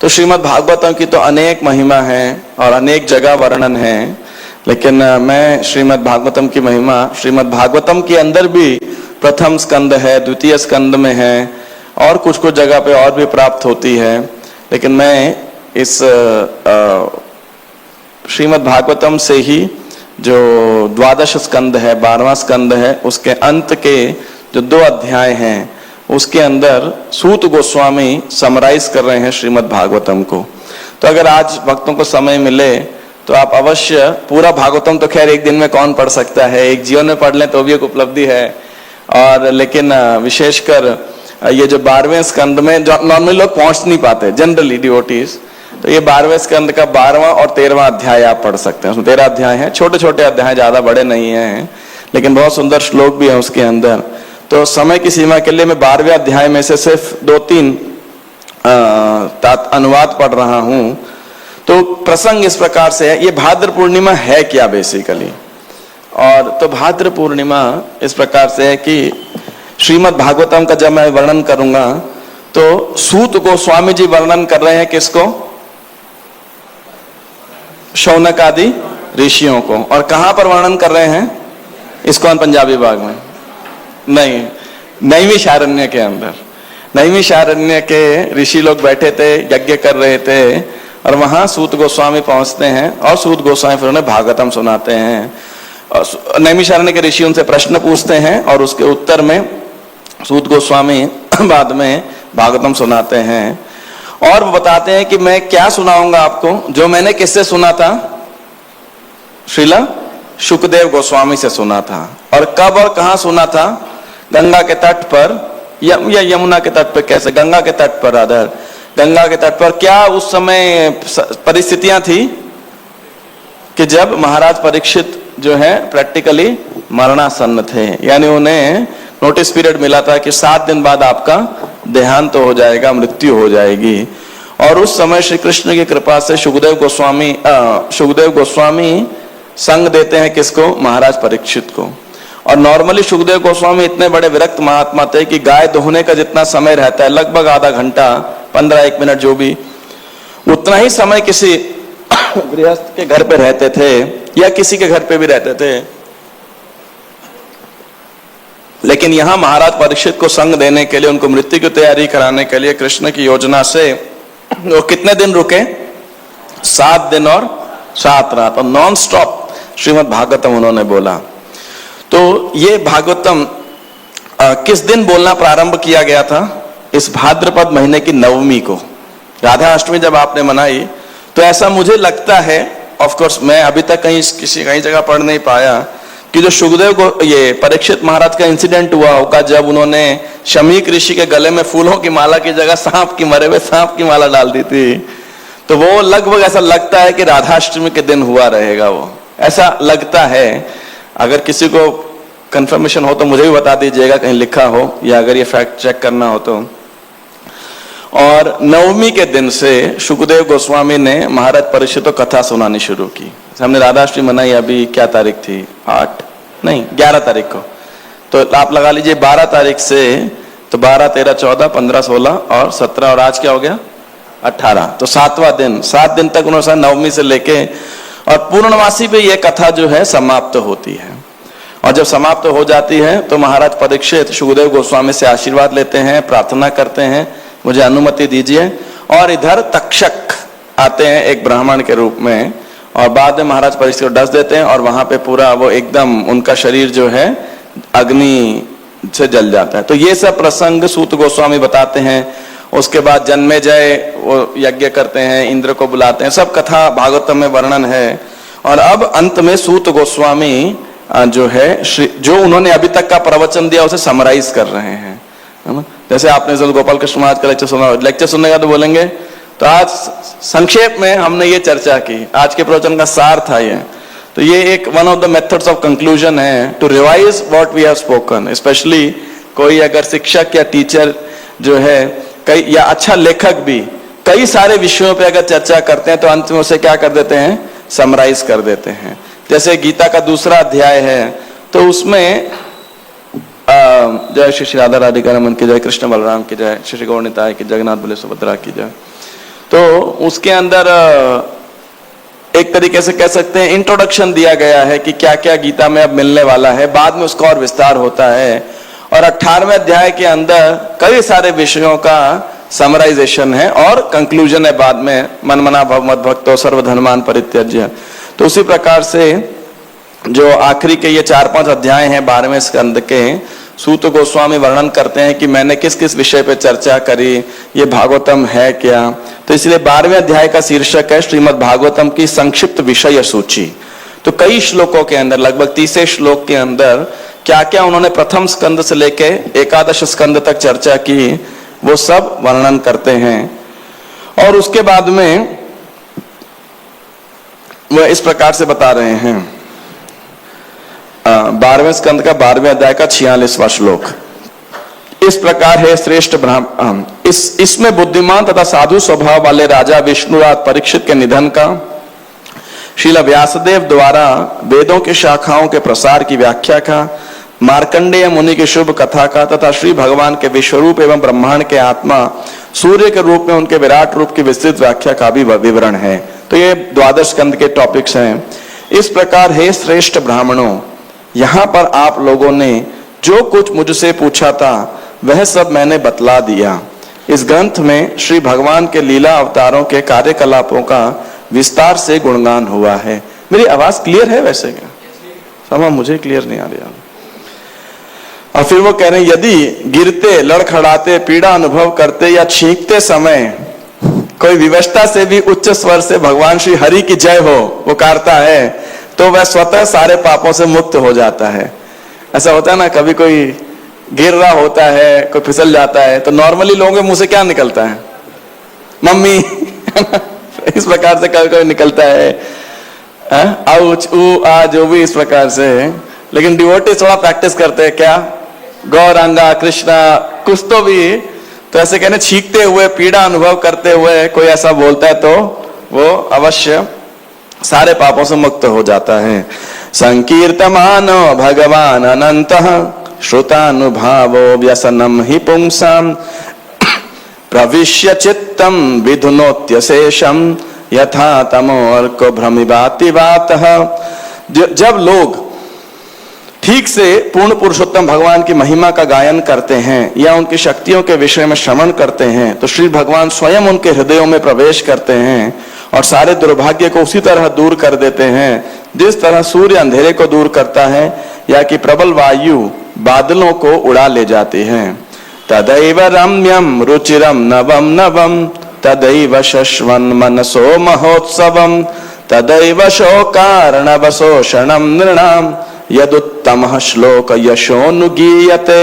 तो श्रीमद् भागवतम की तो अनेक महिमा है और अनेक जगह वर्णन है, लेकिन मैं श्रीमद् भागवतम की महिमा श्रीमद् भागवतम के अंदर भी प्रथम स्कंद है, द्वितीय स्कंद में है और कुछ कुछ जगह पे और भी प्राप्त होती है। लेकिन मैं इस श्रीमद् भागवतम से ही जो द्वादश स्कंद है, 12वां स्कंद है, उसके अंत के जो 2 अध्याय हैं उसके अंदर सूत गोस्वामी समराइज कर रहे हैं श्रीमद् भागवतम को। तो अगर आज भक्तों को समय मिले तो आप अवश्य पूरा भागवतम, तो खैर एक दिन में कौन पढ़ सकता है, एक जीवन में पढ़ लें तो भी एक उपलब्धि है। और लेकिन विशेषकर ये जो 12वें स्कंद में जो नॉर्मली लोग पहुंच नहीं पाते, जनरली डिवोटीज, तो ये 12वें स्कंद का 12वां और 13वां अध्याय आप पढ़ सकते हैं। उसमें 13 अध्याय हैं, छोटे छोटे अध्याय, ज्यादा बड़े नहीं हैं, लेकिन बहुत सुंदर श्लोक भी है उसके अंदर। तो समय की सीमा के लिए मैं 12वें अध्याय में से सिर्फ 2-3 अनुवाद पढ़ रहा हूं। तो प्रसंग इस प्रकार से है, ये भाद्र पूर्णिमा है क्या बेसिकली, और तो भाद्र पूर्णिमा इस प्रकार से है कि श्रीमद् भागवतम का जब मैं वर्णन करूंगा तो सूत गोस्वामी जी वर्णन कर रहे हैं किसको, शौनक आदि ऋषियों को। और कहां पर वर्णन कर रहे हैं, इस्कॉन पंजाबी बाग में नहीं, नैमिषारण्य के अंदर। नैमिषारण्य के ऋषि लोग बैठे थे, यज्ञ कर रहे थे, और वहां सूत गोस्वामी पहुंचते हैं और सूत गोस्वामी फिर उन्हें भागवतम सुनाते हैं। नैमिषारण्य के ऋषि उनसे प्रश्न पूछते हैं और उसके उत्तर में सूत गोस्वामी बाद में भागवतम सुनाते हैं। और वो बताते हैं कि मैं क्या सुनाऊंगा आपको, जो मैंने किससे सुना था, श्रीला शुकदेव गोस्वामी से सुना था। और कब और कहां सुना था, गंगा के तट पर या यमुना के तट पर, कैसे, गंगा के तट पर, आदर गंगा के तट पर। क्या उस समय परिस्थितियां थी कि जब महाराज परीक्षित जो है प्रैक्टिकली मरणासन्न थे, यानी उन्हें नोटिस पीरियड मिला था कि 7 दिन बाद आपका देहांत हो जाएगा, मृत्यु हो जाएगी। और उस समय श्री कृष्ण की कृपा से सुखदेव गोस्वामी संग देते हैं किसको, महाराज परीक्षित को। और नॉर्मली सुखदेव गोस्वामी इतने बड़े विरक्त महात्मा थे कि गाय दोहने का जितना समय रहता है, लगभग आधा घंटा, 15-1 मिनट, जो भी, उतना ही समय किसी गृहस्थ के घर पे रहते थे या किसी के घर पे भी रहते थे। लेकिन यहां महाराज परीक्षित को संग देने के लिए, उनको मृत्यु की तैयारी कराने के लिए कृष्ण की योजना से वो कितने दिन रुके, 7 दिन और 7 रात, और नॉन स्टॉप श्रीमद् भागवतम उन्होंने बोला। तो ये भागवतम किस दिन बोलना प्रारंभ किया गया था, इस भाद्रपद महीने की 9वीं को, राधा अष्टमी जब आपने मनाई। तो ऐसा मुझे लगता है, ऑफ कोर्स मैं अभी तक कहीं जगह पढ़ नहीं पाया, कि जो सुखदेव को ये परीक्षित महाराज का इंसिडेंट हुआ होगा जब उन्होंने शमीक ऋषि के गले में फूलों की माला की जगह सांप की, मरे हुए सांप की माला डाल दी थी। तो वो लगभग ऐसा लगता है कि राधाष्टमी के दिन हुआ रहेगा, वो ऐसा लगता है। अगर किसी को कंफर्मेशन हो तो मुझे भी बता दीजिएगा, कहीं लिखा हो, या अगर ये फैक्ट चेक करना हो तो। और 9वीं के दिन से सुखदेव गोस्वामी ने महाराज परीक्षित को कथा सुनानी शुरू की। हमने राधाष्टमी मनाई, अभी क्या तारीख थी, 11 तारीख को। तो आप लगा लीजिए 12 तारीख से, तो 12, 13, 14, 15, 16 और 17, और आज क्या हो गया, 18। तो 7वां दिन, 7 दिन तक उन्होंने 9वीं से लेके और पूर्णमासी पे यह कथा जो है समाप्त होती है। और जब समाप्त हो जाती है तो महाराज परीक्षित सुखदेव गोस्वामी से आशीर्वाद लेते हैं, प्रार्थना करते हैं, मुझे अनुमति दीजिए। और इधर तक्षक आते हैं एक ब्राह्मण के रूप में, और बाद में महाराज परीक्षित को डस देते हैं, और वहां पे पूरा वो एकदम उनका शरीर जो है अग्नि से जल जाता है। तो ये सब प्रसंग सूत गोस्वामी बताते हैं। उसके बाद जन्मेजय वो यज्ञ करते हैं, इंद्र को बुलाते हैं, सब कथा भागवतम में वर्णन है। और अब अंत में सूत गोस्वामी जो है, जो उन्होंने अभी तक का प्रवचन दिया उसे समराइज कर रहे हैं, है ना। जैसे आपने जब गोपाल कृष्ण महाराज का लेक्चर सुनने का तो बोलेंगे, तो आज संक्षेप में हमने ये चर्चा की, आज के प्रवचन का सार था ये। तो ये एक one of the methods of conclusion है, to revise what we have spoken. Specially कोई अगर शिक्षक या टीचर जो है, कई या अच्छा लेखक भी कई सारे विषयों पे अगर चर्चा करते हैं तो अंत में उसे क्या कर देते हैं, समराइज कर देते हैं। जैसे गीता का 2रा अध्याय है, तो उसमें जय श्री राधा राधिका रमन की जय, कृष्ण बलराम की जय, श्री गौर निताय की, जगन्नाथ बलदेव सुभद्रा की जय। तो उसके अंदर एक तरीके से कह सकते हैं इंट्रोडक्शन दिया गया है कि क्या क्या गीता में अब मिलने वाला है, बाद में उसका और विस्तार होता है। और 18वें अध्याय के अंदर कई सारे विषयों का समराइजेशन है और कंक्लूजन है बाद में, मन मना भव मद भक्तो सर्वधर्मान परित्यज्य। तो उसी प्रकार से जो आखिरी के ये 4-5 अध्याय हैं 12वें स्कंद के, सूत गोस्वामी वर्णन करते हैं कि मैंने किस किस विषय पे चर्चा करी, ये भागवतम है क्या। तो इसलिए 12वें अध्याय का शीर्षक है श्रीमद् भागवतम की संक्षिप्त विषय सूची। तो कई श्लोकों के अंदर, लगभग 30 श्लोक के अंदर क्या क्या उन्होंने प्रथम स्कंद से लेके एकादश स्कंद तक चर्चा की, वो सब वर्णन करते हैं। और उसके बाद में वह इस प्रकार से बता रहे हैं 12वें स्कंद का 12वें अध्याय का 46वां श्लोक इस प्रकार है। श्रेष्ठ ब्राह्मण, इसमें बुद्धिमान तथा साधु स्वभाव वाले राजा विष्णुराज परीक्षित के निधन का, श्रील व्यासदेव द्वारा वेदों की शाखाओं के प्रसार की व्याख्या का, मार्कंडेय मुनि की शुभ कथा का, तथा श्री भगवान के विश्वरूप एवं ब्रह्मांड के आत्मा सूर्य के रूप में उनके विराट रूप की विस्तृत व्याख्या का भी विवरण है। तो ये द्वादश स्कंद के टॉपिक्स हैं। इस प्रकार हे श्रेष्ठ ब्राह्मणों, यहाँ पर आप लोगों ने जो कुछ मुझसे पूछा था वह सब मैंने बतला दिया। इस ग्रंथ में श्री भगवान के लीला अवतारों के कार्यकलापों का विस्तार से गुणगान हुआ है। मेरी आवाज क्लियर है वैसे क्या? समझ, मुझे क्लियर नहीं आ रही। और फिर वो कह रहे हैं यदि गिरते, लड़खड़ाते, पीड़ा अनुभव करते या छींकते समय कोई विवशता से भी उच्च स्वर से भगवान श्री हरि की जय हो पुकारता है तो वह स्वतः सारे पापों से मुक्त हो जाता है। ऐसा होता है ना, कभी कोई गिर रहा होता है, कोई फिसल जाता है, तो नॉर्मली लोगों के मुंह से क्या निकलता है? मम्मी इस प्रकार से कभी कभी निकलता है, आउच, ऊ, आ, जो भी इस प्रकार से। लेकिन डिवोटी थोड़ा प्रैक्टिस करते हैं, क्या गौरांगा कृष्णा कुछ तो भी, तो ऐसे कहने छींकते हुए, पीड़ा अनुभव करते हुए कोई ऐसा बोलता है तो वो अवश्य सारे पापों से मुक्त हो जाता है। संकीर्तमानो भगवान अनंतः श्रुतानुभावो व्यसनम हि पुंसाम प्रविश्य चित्तम विधुनोत्य शेषम यथा तमोर्को भ्रमिभाति वातः। जब लोग ठीक से पूर्ण पुरुषोत्तम भगवान की महिमा का गायन करते हैं या उनकी शक्तियों के विषय में श्रवण करते हैं तो श्री भगवान स्वयं उनके हृदयों में प्रवेश करते हैं और सारे दुर्भाग्य को उसी तरह दूर कर देते हैं जिस तरह सूर्य अंधेरे को दूर करता है या कि प्रबल वायु बादलों को उड़ा ले जाती है। तदैव रम्यम रुचिरम नवम नवम तदैव शश्वन मनसो महोत्सवम तदैव शोकार्णवशोषणम नृणाम यदुत्तम श्लोक यशोनुगीयते।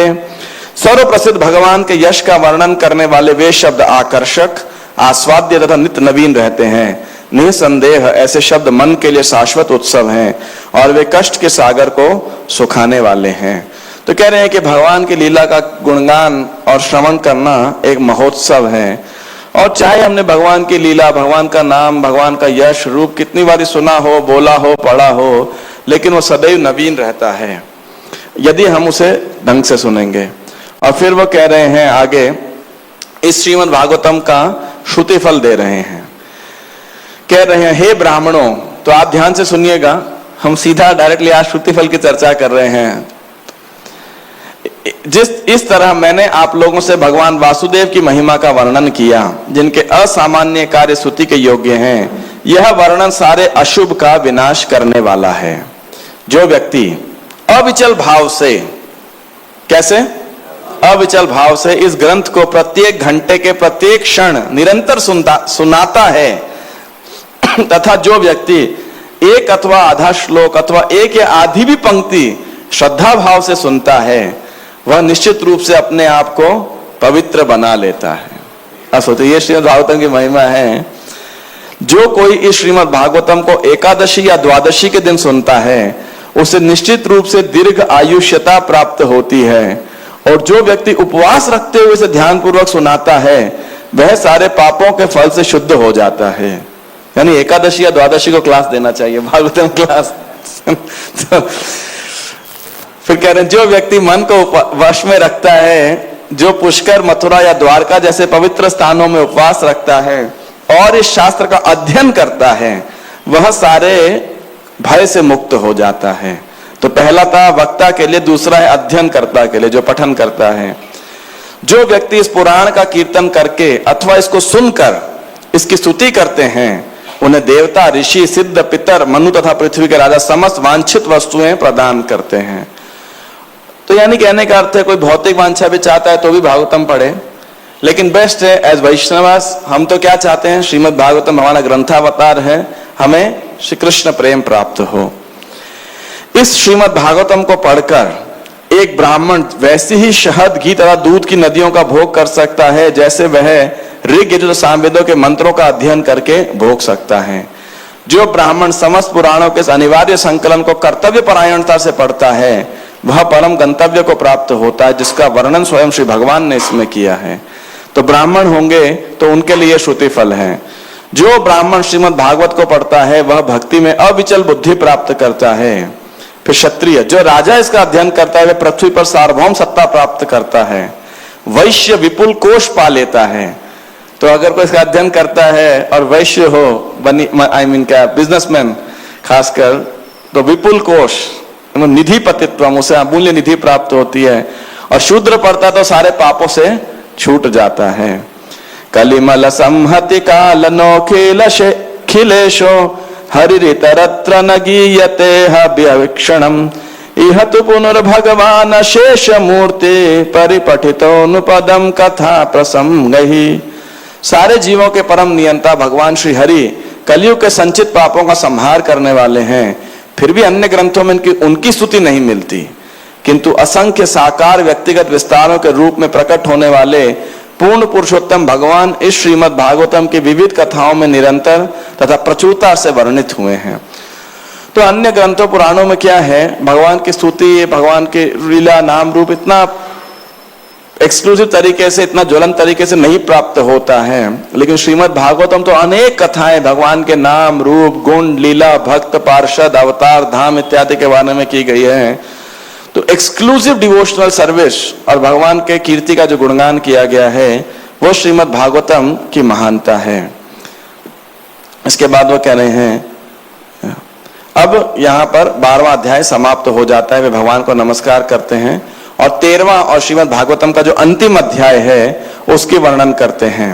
सर्व प्रसिद्ध भगवान के यश का वर्णन करने वाले वे शब्द आकर्षक, आस्वाद्य तथा नित्य नवीन रहते हैं। निसंदेह ऐसे शब्द मन के लिए शाश्वत उत्सव हैं और वे कष्ट के सागर को सुखाने वाले हैं। तो कह रहे हैं कि भगवान की लीला का गुणगान और श्रवण करना एक महोत्सव है। और चाहे हमने भगवान की लीला, भगवान का नाम, भगवान का यश रूप कितनी बार सुना हो, बोला हो, पढ़ा हो, लेकिन वो सदैव नवीन रहता है यदि हम उसे ढंग से सुनेंगे। और फिर वो कह रहे हैं आगे, इस श्रीमद् भागवतम का श्रुति फल दे रहे हैं। कह रहे हैं हे ब्राह्मणों, तो आप ध्यान से सुनिएगा, हम सीधा डायरेक्टली आज श्रुति फल की चर्चा कर रहे हैं। इस तरह मैंने आप लोगों से भगवान वासुदेव की महिमा का वर्णन किया जिनके असामान्य कार्य स्तुति के योग्य हैं। यह वर्णन सारे अशुभ का विनाश करने वाला है। जो व्यक्ति अविचल भाव से, कैसे अविचल भाव से इस ग्रंथ को प्रत्येक घंटे के प्रत्येक क्षण निरंतर सुनाता है तथा जो व्यक्ति एक अथवा आधा श्लोक अथवा एक या आधी भी पंक्ति श्रद्धा भाव से सुनता है वह निश्चित रूप से अपने आप को पवित्र बना लेता है। अब सोचो, ये श्रीमद् भागवतम की महिमा है। जो कोई इस श्रीमद् भागवतम को एकादशी या द्वादशी के दिन सुनता है उसे निश्चित रूप से दीर्घ आयुष्यता प्राप्त होती है। और जो व्यक्ति उपवास रखते हुए इसे ध्यान पूर्वक सुनाता है वह सारे पापों के फल से शुद्ध हो जाता है। यानी एकादशी या द्वादशी को क्लास देना चाहिए, भागवतम क्लास। तो फिर कह रहे हैं जो व्यक्ति मन को वश में रखता है, जो पुष्कर, मथुरा या द्वारका जैसे पवित्र स्थानों में उपवास रखता है और इस शास्त्र का अध्ययन करता है वह सारे भय से मुक्त हो जाता है। तो पहला था वक्ता के लिए, दूसरा है अध्ययनकर्ता के लिए जो पठन करता है। जो व्यक्ति इस पुराण का कीर्तन करके अथवा इसको सुनकर इसकी स्तुति करते हैं उन्हें देवता, ऋषि, सिद्ध, पितर, मनु तथा पृथ्वी के राजा समस्त वांछित वस्तुएं प्रदान करते हैं। तो यानी कहने का अर्थ है कोई भौतिक वांछा भी चाहता है तो भी भागवतम पढ़े, लेकिन बेस्ट है एज वैष्णवास हम तो क्या चाहते हैं, श्रीमद् भागवतम हमारा ग्रंथावतार है, हमें श्री कृष्ण प्रेम प्राप्त हो। इस श्रीमद् भागवतम को पढ़कर एक ब्राह्मण वैसी ही शहद, घी तथा दूध की नदियों का भोग कर सकता है जैसे वह ऋग, यजुर, सामवेदों के मंत्रों का अध्ययन करके भोग सकता है। जो ब्राह्मण समस्त पुराणों के अनिवार्य संकलन को कर्तव्य परायणता से पढ़ता है वह परम गंतव्य को प्राप्त होता है, जिसका वर्णन स्वयं श्री भगवान ने इसमें किया है। तो ब्राह्मण होंगे तो उनके लिए श्रुति फल है। जो ब्राह्मण श्रीमद् भागवत को पढ़ता है वह भक्ति में अविचल बुद्धि प्राप्त करता है। फिर क्षत्रिय, जो राजा इसका अध्ययन करता है वह पृथ्वी पर सार्वभौम सत्ता प्राप्त करता है। वैश्य विपुल कोष पा लेता है। तो अगर कोई इसका अध्ययन करता है और वैश्य हो, क्या बिजनेसमैन खासकर, तो विपुल कोष निधि पतित्व, उसे अमूल्य निधि प्राप्त होती है। और शूद्र पढ़ता तो सारे पापों से छूट जाता है। कलिमल संहति कालनो खिलेशो हरितरत्र न गीयते हव्यवीक्षणम इह तु पुनर्भगवान शेष मूर्ति परिपठितोनुपदम कथा प्रसंगहि। सारे जीवों के परम नियंता भगवान श्री हरि कलयुग के संचित पापों का संहार करने वाले हैं। फिर भी अन्य ग्रंथों में उनकी स्तुति नहीं मिलती, किंतु असंख्य साकार व्यक्तिगत विस्तारों के रूप में प्रकट होने वाले पूर्ण पुरुषोत्तम भगवान इस श्रीमद् भागवतम की विविध कथाओं में निरंतर तथा प्रचुरता से वर्णित हुए हैं। तो अन्य ग्रंथों पुराणों में क्या है, भगवान की स्तुति, भगवान के लीला, नाम, रूप इतना एक्सक्लूसिव तरीके से, इतना ज्वलन तरीके से नहीं प्राप्त होता है। लेकिन श्रीमद् भागवतम तो अनेक कथाएं भगवान के नाम, रूप, गुण, लीला, भक्त, पार्षद, अवतार, धाम इत्यादि के बारे में की गई है। तो एक्सक्लूसिव डिवोशनल सर्विस और भगवान के कीर्ति का जो गुणगान किया गया है वो श्रीमद् भागवतम की महानता है। इसके बाद वो कह रहे हैं, अब यहाँ पर 12वां अध्याय समाप्त हो जाता है। वे भगवान को नमस्कार करते हैं और 13वां और श्रीमद् भागवतम का जो अंतिम अध्याय है उसकी वर्णन करते हैं।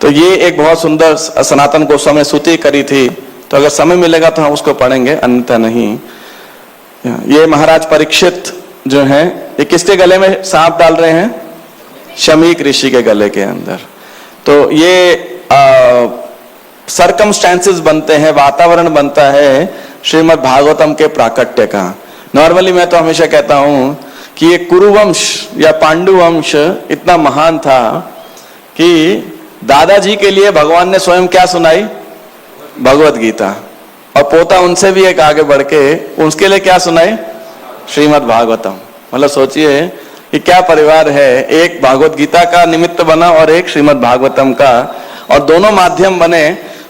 तो ये एक बहुत सुंदर सनातन गोस्वामी ने स्तुति करी थी, तो अगर समय मिलेगा तो हम उसको पढ़ेंगे, अन्यथा नहीं। ये महाराज परीक्षित जो हैं, ये किसके गले में सांप डाल रहे हैं? शमीक ऋषि के गले के अंदर। तो ये सर्कमस्टेंसेस बनते हैं, वातावरण बनता है श्रीमद् भागवतम के प्राकट्य का। नॉर्मली मैं तो हमेशा कहता हूं कि ये कुरुवंश या पांडु वंश इतना महान था कि दादाजी के लिए भगवान ने स्वयं क्या सुनाई? भगवत गीता। और पोता उनसे भी एक आगे बढ़ के उसके लिए क्या सुनाई? श्रीमद् भागवतम। मतलब सोचिए कि क्या परिवार है, एक भागवत गीता का निमित्त बना और एक श्रीमद् भागवतम का, और दोनों माध्यम बने।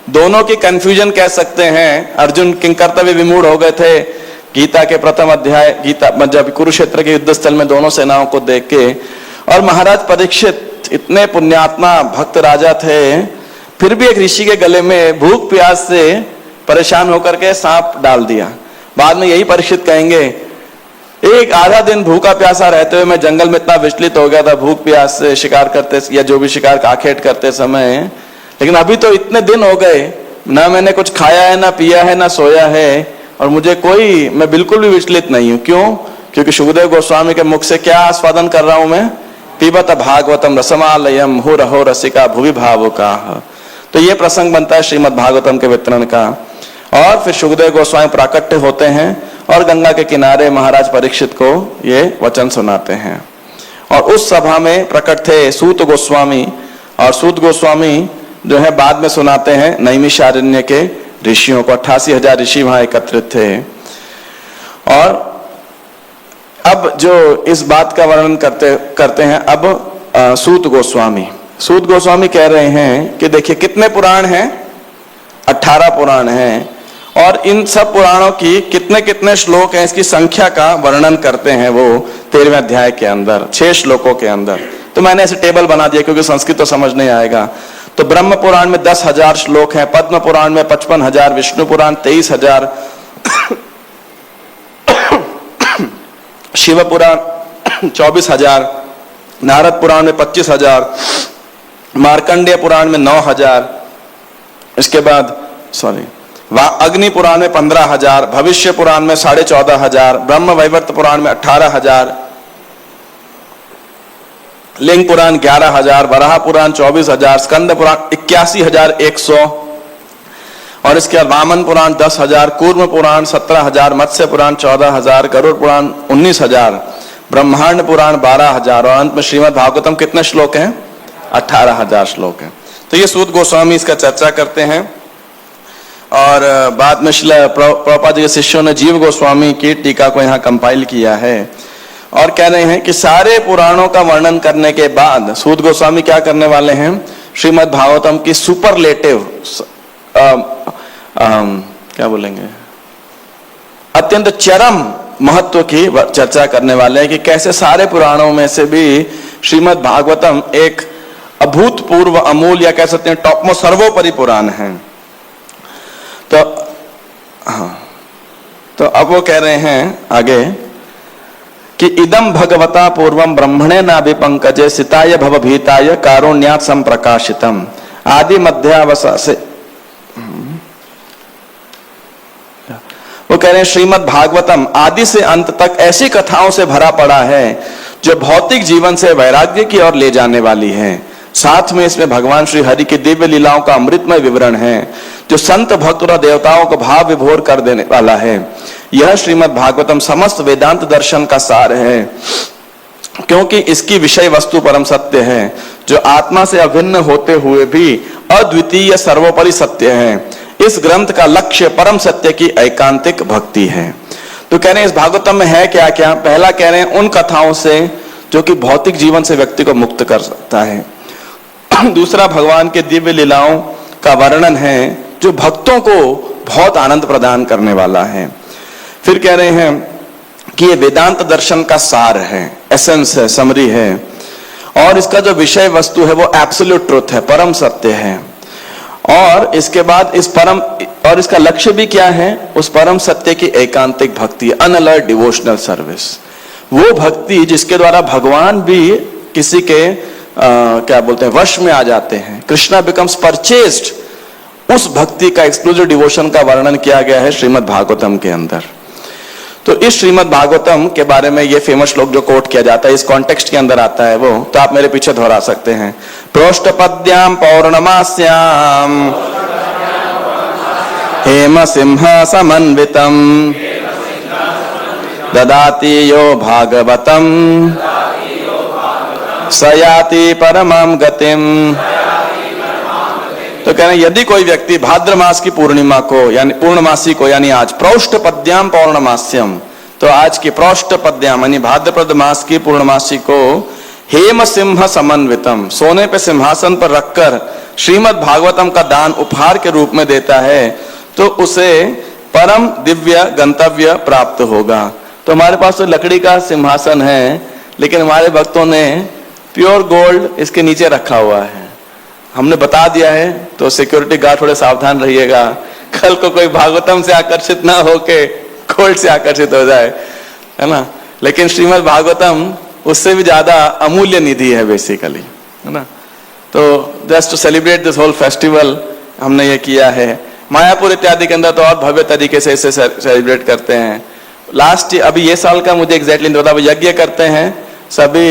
दोनों की कंफ्यूजन कह सकते हैं। अर्जुन किंकर्तव्य विमूढ़ हो गए थे गीता के प्रथम अध्याय, गीता जब कुरुक्षेत्र के युद्ध स्थल में दोनों सेनाओं को देख के। और महाराज परीक्षित इतने पुण्यात्मा भक्त राजा थे, फिर भी एक ऋषि के गले में भूख प्यास से परेशान होकर के सांप डाल दिया। बाद में यही परीक्षित कहेंगे, एक आधा दिन भूखा प्यासा रहते हुए मैं जंगल में इतना विचलित हो गया था भूख प्यास से शिकार करते या जो भी शिकार काखेट करते समय, लेकिन अभी तो इतने दिन हो गए ना मैंने कुछ खाया है, ना पिया है, ना सोया है, और मुझे कोई, मैं बिल्कुल भी विचलित नहीं हूं। क्यों? क्योंकि शुकदेव गोस्वामी के मुख से क्या आस्वादन कर रहा हूं मैं? पिबत भागवतम रसमालयम हो रहो रसिका भुवि भावुका। तो ये प्रसंग बनता है श्रीमद् भागवतम के वितरण का। और फिर शुकदेव गोस्वामी प्राकट्य होते हैं और गंगा के किनारे महाराज परीक्षित को ये वचन सुनाते हैं। और उस सभा में प्रकट थे सूत गोस्वामी, और सूत गोस्वामी जो है बाद में सुनाते हैं नैमिषारण्य के ऋषियों को। 88,000 ऋषि वहां एकत्रित थे। और अब जो इस बात का वर्णन करते हैं अब सूत गोस्वामी। सूत गोस्वामी कह रहे हैं कि देखिए कितने पुराण हैं? 18 पुराण हैं, और इन सब पुराणों की कितने कितने श्लोक हैं इसकी संख्या का वर्णन करते हैं वो 13वें अध्याय के अंदर 6 श्लोकों के अंदर। तो मैंने ऐसे टेबल बना दिया क्योंकि संस्कृत तो समझ नहीं आएगा। तो ब्रह्म पुराण में 10,000 श्लोक हैं, पद्म पुराण में 55,000, विष्णु पुराण 23,000, शिव पुराण 24,000, नारद पुराण में 25,000, मार्कंडेय पुराण में 9,000, इसके बाद अग्नि पुराण में 15,000, भविष्य पुराण में 14,500, ब्रह्म वैवर्त पुराण में 18,000, लिंग पुराण 11,000, वराह पुराण 24,000, स्कंद पुराण 81,100, और इसके बाद वामन पुराण 10,000, कूर्म पुराण 17,000, मत्स्य पुराण 14,000, गरुड़ पुराण 19,000, ब्रह्मांड पुराण 12,000, और अंत में श्रीमद् भागवतम कितने श्लोक हैं? 18,000 श्लोक हैं। तो ये सूत गोस्वामी इसका चर्चा करते हैं, और बाद में श्रील प्रभुपाद जी के शिष्यों ने जीव गोस्वामी की टीका को यहाँ कंपाइल किया है, और कह रहे हैं कि सारे पुराणों का वर्णन करने के बाद सूत गोस्वामी क्या करने वाले हैं? श्रीमद् भागवतम की सुपरलेटिव क्या बोलेंगे, अत्यंत चरम महत्व की चर्चा करने वाले हैं कि कैसे सारे पुराणों में से भी श्रीमद् भागवतम एक अभूतपूर्व अमूल्य, या कह सकते हैं टॉपमोस्ट सर्वोपरि पुराण है। तो हाँ, तो अब वो कह रहे हैं आगे कि इदम भगवता पूर्वम ब्रह्मणे नाभिपंकजे सिताय भवभीताय कारुण्यात् संप्रकाशितम आदि मध्यावसा से। वो कह रहे हैं श्रीमद् भागवतम आदि से अंत तक ऐसी कथाओं से भरा पड़ा है जो भौतिक जीवन से वैराग्य की ओर ले जाने वाली है। साथ में इसमें भगवान श्री हरि की दिव्य लीलाओं का अमृतमय विवरण है जो संत भक्त और देवताओं को भाव विभोर कर देने वाला है। यह श्रीमद् भागवतम समस्त वेदांत दर्शन का सार है, क्योंकि इसकी विषय वस्तु परम सत्य है जो आत्मा से अभिन्न होते हुए भी अद्वितीय सर्वोपरि सत्य है। इस ग्रंथ का लक्ष्य परम सत्य की एकांतिक भक्ति है। तो कह रहे हैं इस भागवतम में है क्या क्या? पहला कह रहे हैं उन कथाओं से जो कि भौतिक जीवन से व्यक्ति को मुक्त कर सकता है। दूसरा भगवान के दिव्य लीलाओं का वर्णन है जो भक्तों को बहुत आनंद प्रदान करने वाला है। फिर कह रहे हैं कि ये वेदांत दर्शन का सार है, एसेंस है, समरी है, और इसका जो विषय वस्तु है वो एब्सोल्यूट ट्रुथ है, परम सत्य है। और इसके बाद इस परम, और इसका लक्ष्य भी क्या है? उस परम सत्य की एकांतिक भक्ति, अनअलर्ड डिवोशनल सर्विस, वो भक्ति जिसके द्वारा भगवान भी किसी के क्या बोलते हैं वश में आ जाते हैं। कृष्णा बिकम्स परचेज्ड, उस भक्ति का एक्सक्लूसिव डिवोशन का वर्णन किया गया है श्रीमद् भागवतम के अंदर। तो इस श्रीमद् भागवतम के बारे में ये फेमस श्लोक जो कोट किया जाता है इस कॉन्टेक्स्ट के अंदर आता है, वो तो आप मेरे पीछे दोहरा सकते हैं। प्रोष्ठपद्याम पौर्णमास्याम हेम सिंह समन्वितम ददाति यो भागवतम सयाति परमाम गतिम। तो कह रहे हैं यदि कोई व्यक्ति भाद्र मास की पूर्णिमा को यानी पूर्णमासी को यानी आज प्रोष्ठपद्याम पौर्णमास्यम, तो आज की प्रोष्ठपद्याम यानी भाद्रपद मास की पूर्णमासी को हेम सिंह समन्वितम, सोने पे सिंहासन पर रखकर श्रीमद् भागवतम का दान उपहार के रूप में देता है तो उसे परम दिव्य गंतव्य प्राप्त होगा। तो हमारे पास तो लकड़ी का सिंहासन है, लेकिन हमारे भक्तों ने प्योर गोल्ड इसके नीचे रखा हुआ है। हमने बता दिया है, तो सिक्योरिटी गार्ड थोड़े सावधान रहिएगा, कल को कोई भागवतम से आकर्षित ना होके गोल्ड से आकर्षित हो जाए, है ना। लेकिन श्रीमद् भागवतम उससे भी ज्यादा अमूल्य निधि है बेसिकली, है ना। तो just to celebrate this whole festival हमने ये किया है। मायापुर इत्यादि के अंदर तो और भव्य तरीके से इसे सेलिब्रेट करते हैं। लास्ट अभी ये साल का मुझे एग्जैक्टली नहीं पता, वो यज्ञ करते हैं, सभी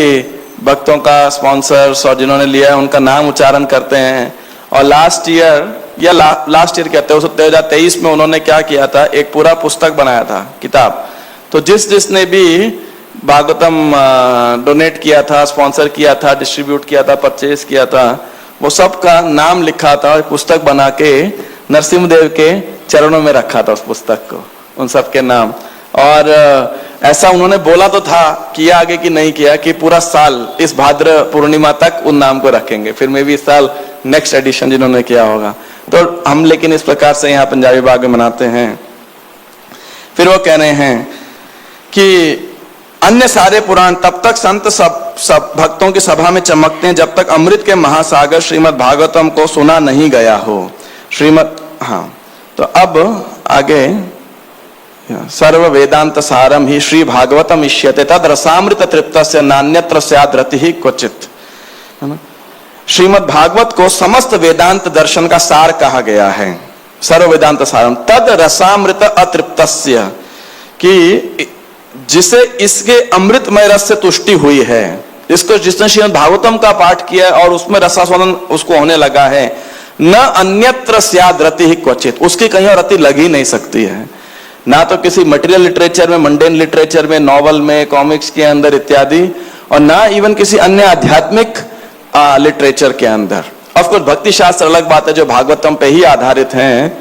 भक्तों का स्पॉन्सर्स और जिन्होंने लिया है उनका नाम उच्चारण करते हैं। और लास्ट ईयर या लास्ट ईयर कहते हैं 2023 में उन्होंने क्या किया था, एक पूरा पुस्तक बनाया था, किताब। तो जिसने भी भागवतम डोनेट किया था, स्पॉन्सर किया था, डिस्ट्रीब्यूट किया था, परचेज किया था, वो सबका नाम लिखा था और पुस्तक बना के नरसिंहदेव के चरणों में रखा था उस पुस्तक को, उन सबके नाम। और ऐसा उन्होंने बोला तो था, किया आगे कि नहीं किया, कि पूरा साल इस भाद्र पूर्णिमा तक उन नाम को रखेंगे। फिर में भी इस साल नेक्स्ट एडिशन जिन्होंने किया होगा। तो हम लेकिन इस प्रकार से यहाँ पंजाबी बाग में मनाते हैं। फिर वो कह रहे हैं कि अन्य सारे पुराण तब तक संत सब भक्तों की सभा में चमकते हैं जब तक अमृत के महासागर श्रीमद् भागवतम को सुना नहीं गया हो। हाँ, तो अब आगे सर्व वेदांत सारम ही श्री भागवतम इष्यते तद रसामृत तृप्तस्य नान्यत्र स्याद् रतिः क्वचित्। श्रीमद् भागवत को समस्त वेदांत दर्शन का सार कहा गया है। सर्व वेदांत सारम तद रसामृत अतृप्तस्य, कि जिसे इसके अमृतमय रस से तुष्टि हुई है, इसको जिसने श्रीमद् भागवतम का पाठ किया है और उसमें रसास्वादन उसको होने लगा है, न अन्यत्र स्याद् रतिः क्वचित्, उसकी कहीं और रति लग ही नहीं सकती है। ना तो किसी मटेरियल लिटरेचर में, मंडेन लिटरेचर में, नॉवल में, कॉमिक्स के अंदर इत्यादि, और ना इवन किसी अन्य आध्यात्मिक लिटरेचर के अंदर। ऑफ कोर्स भक्ति शास्त्र अलग बात है जो भागवतम पे ही आधारित हैं,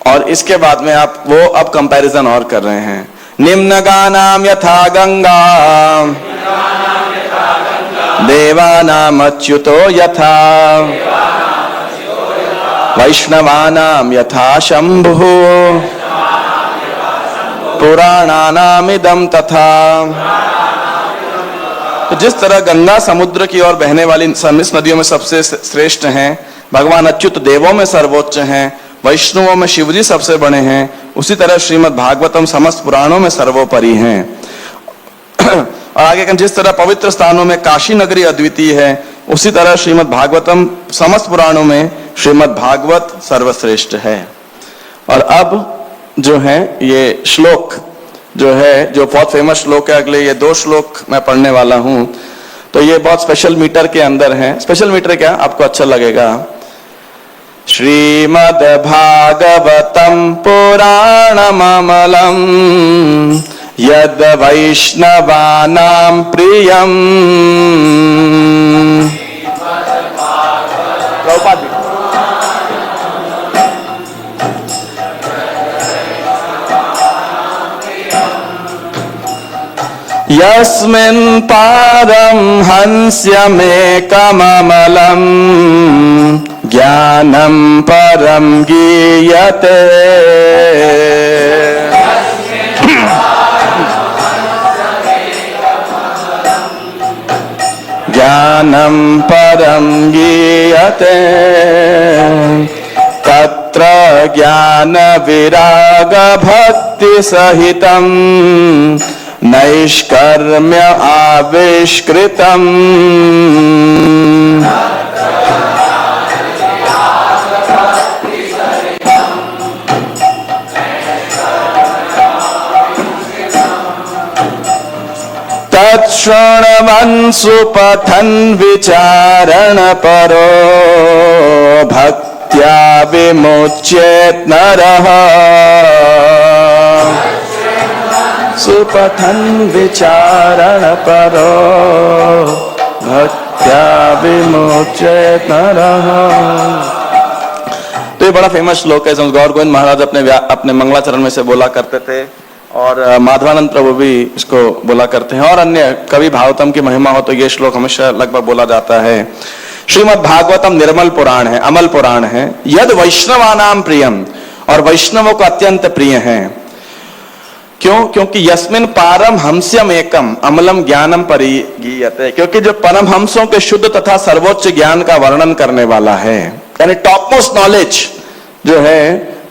और इसके बाद में आप वो अब कंपैरिजन और कर रहे हैं। निम्न गानाम यथा गंगा देवानाम अच्युतो यथा वैष्णवानाम यथा शंभु पुराणानामिदं तथा। तो जिस तरह गंगा समुद्र की ओर बहने वाली समस्त नदियों में सबसे श्रेष्ठ हैं, भगवान अच्युत देवों में सर्वोच्च हैं, वैष्णवों में शिवजी सबसे बड़े हैं, उसी तरह श्रीमद् भागवतम समस्त पुराणों में सर्वोपरि हैं। और आगे जिस तरह पवित्र स्थानों में काशी नगरी अद्वितीय है, उसी तरह श्रीमद् भागवतम समस्त पुराणों में श्रीमद् भागवत सर्वश्रेष्ठ है। और अब जो है ये श्लोक जो है, जो बहुत फेमस श्लोक है, अगले ये 2 श्लोक मैं पढ़ने वाला हूं। तो ये बहुत स्पेशल मीटर के अंदर है। स्पेशल मीटर क्या, आपको अच्छा लगेगा। श्रीमद् भागवतम पुराणममलम यद वैष्णवानां प्रियम। यस्मिन् पारं हंस्यमेकममलं ज्ञानं परं गीयते। ज्ञानं परं गीयते तत्र ज्ञान विराग भक्ति सहितं नैष्कर्म्य आविष्कृतम्। तच्छृण्वन् सुपठन् विचारण परो भक्त्या विमुच्येत नरः। सुपठन् विचारण परो भक्त्या विमुच्येत नरः। तो ये बड़ा फेमस श्लोक है। गौर गोविंद महाराज अपने मंगलाचरण में से बोला करते थे, और माधवानंद प्रभु भी इसको बोला करते हैं, और अन्य कवि भागवतम की महिमा हो तो ये श्लोक हमेशा लगभग बोला जाता है। श्रीमद् भागवतम निर्मल पुराण है, अमल पुराण है। यद वैष्णवानाम प्रियम, और वैष्णवों को अत्यंत प्रिय है। क्यों? क्योंकि यस्मिन पारम हंस्यम एकम अमलम ज्ञानम परिगीयते, क्योंकि जो परम हंसों के शुद्ध तथा सर्वोच्च ज्ञान का वर्णन करने वाला है, यानी टॉप मोस्ट नॉलेज जो है,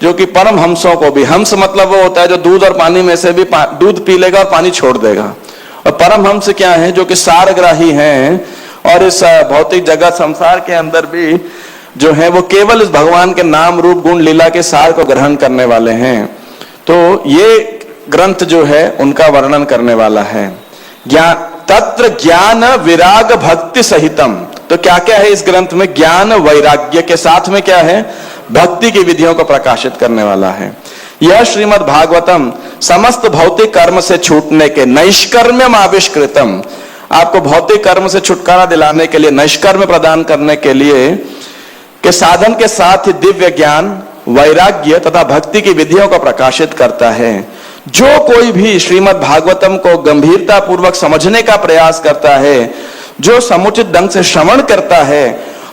जो कि परम हंसों को भी, हंस मतलब वो होता है जो दूध और पानी में से भी दूध पी लेगा और पानी छोड़ देगा, और परम हंस क्या है, जो कि सारग्राही हैं, और इस भौतिक जगत संसार के अंदर भी जो है वो केवल इस भगवान के नाम रूप गुण लीला के सार को ग्रहण करने वाले हैं। तो ये ग्रंथ जो है उनका वर्णन करने वाला है। ज्ञान तत्र ज्ञान विराग भक्ति सहितम, तो क्या क्या है इस ग्रंथ में? ज्ञान वैराग्य के साथ में क्या है? भक्ति की विधियों को प्रकाशित करने वाला है। यह श्रीमद् भागवतम समस्त भौतिक कर्म से छूटने के नैष्कर्म्यम आविष्कृतम, आपको भौतिक कर्म से छुटकारा दिलाने के लिए, नैष्कर्म्य प्रदान करने के लिए के साधन के साथ ही दिव्य ज्ञान, वैराग्य तथा भक्ति की विधियों को प्रकाशित करता है। जो कोई भी श्रीमद् भागवतम को गंभीरता पूर्वक समझने का प्रयास करता है, जो समुचित ढंग से श्रवण करता है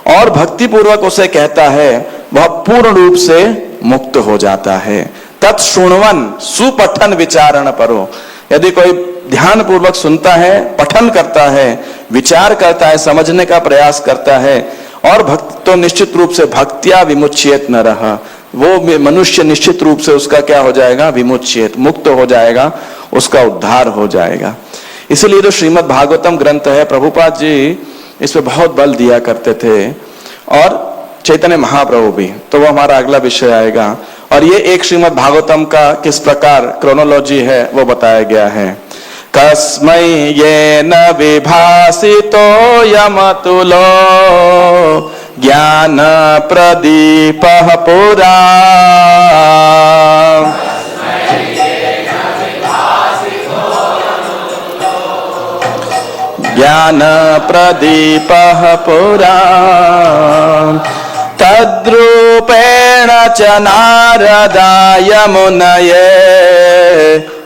और भक्ति पूर्वक उसे कहता है, वह पूर्ण रूप से मुक्त हो जाता है। तत्शृण्वन सुपठन विचारण परो, यदि कोई ध्यान पूर्वक सुनता है, पठन करता है, विचार करता है, समझने का प्रयास करता है, और भक्त तो निश्चित रूप से भक्त्या विमुच्येत न रहा, वो मनुष्य निश्चित रूप से उसका क्या हो जाएगा, विमुच्येत, मुक्त हो जाएगा, उसका उद्धार हो जाएगा। इसीलिए जो श्रीमद् भागवतम ग्रंथ है, प्रभुपाद जी इस पे बहुत बल दिया करते थे, और चैतन्य महाप्रभु भी। तो वो हमारा अगला विषय आएगा। और ये एक श्रीमद् भागवतम का किस प्रकार क्रोनोलॉजी है वो बताया गया है। कस्मै येन विभासितो यमतुलो ज्ञान प्रदीपः पुरा, ज्ञान प्रदीपः पुरा, तद्रूपेण च नारदाय मुनये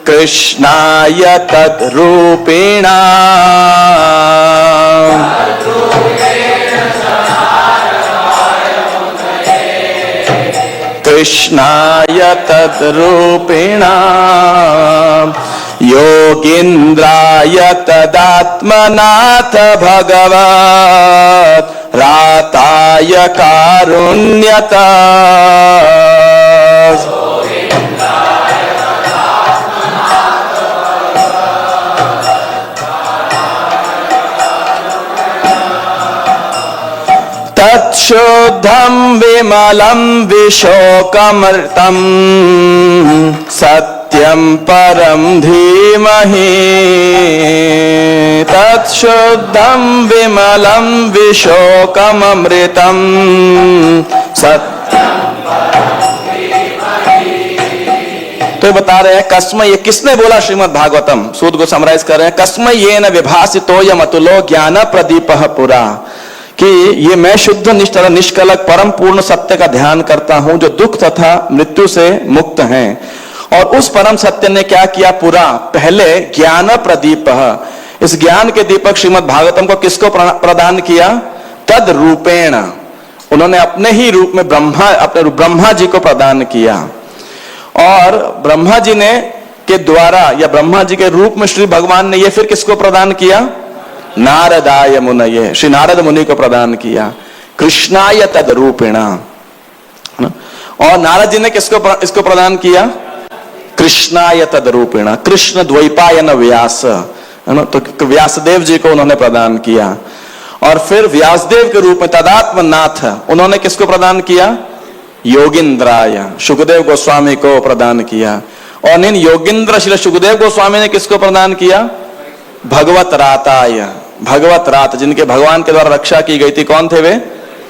कृष्णाय तद्रूपिणा, कृष्णाय तद्रूपिणा, योगीन्द्राय तदात्मनाथ भगवत् राताय कारुण्यता, तत्शुद्धं विमलं विशोकमृतं सत्यं परं धीमहि, तत्शुद्धं विमलं विशोकमृतं सत्यं परं धीमहि। तो बता रहे हैं कस्मै, ये किसने बोला श्रीमद् भागवतम, सूत को समराइज कर रहे हैं। कस्मै येन विभासितो यमतुलो ज्ञान प्रदीपः पुरा, कि ये मैं शुद्ध निष्ठा निष्कलक परम पूर्ण सत्य का ध्यान करता हूं जो दुख तथा मृत्यु से मुक्त हैं। और उस परम सत्य ने क्या किया, पूरा पहले ज्ञान प्रदीप, इस ज्ञान के दीपक श्रीमद् भागवतम को किसको प्रदान किया, तद रूपेण, उन्होंने अपने ही रूप में अपने ब्रह्मा जी को प्रदान किया। और ब्रह्मा जी ने के द्वारा या ब्रह्मा जी के रूप में श्री भगवान ने ये फिर किसको प्रदान किया, नारदाय मुनये, श्री नारद मुनि को प्रदान किया, कृष्णाय तद रूपिणा। और नारद जी ने इसको प्रदान किया, कृष्णाय तद रूपिणा, कृष्ण द्वैपायन व्यास, है ना, तो व्यासदेव जी को उन्होंने प्रदान किया। और फिर व्यासदेव के रूप में तदात्मनाथ उन्होंने किसको प्रदान किया, योगींद्राय, सुखदेव गोस्वामी को प्रदान किया। और इन योगींद्र श्री सुखदेव गोस्वामी ने किसको प्रदान किया, भगवत राताय, भगवत रात, जिनके भगवान के द्वारा रक्षा की गई थी, कौन थे वे,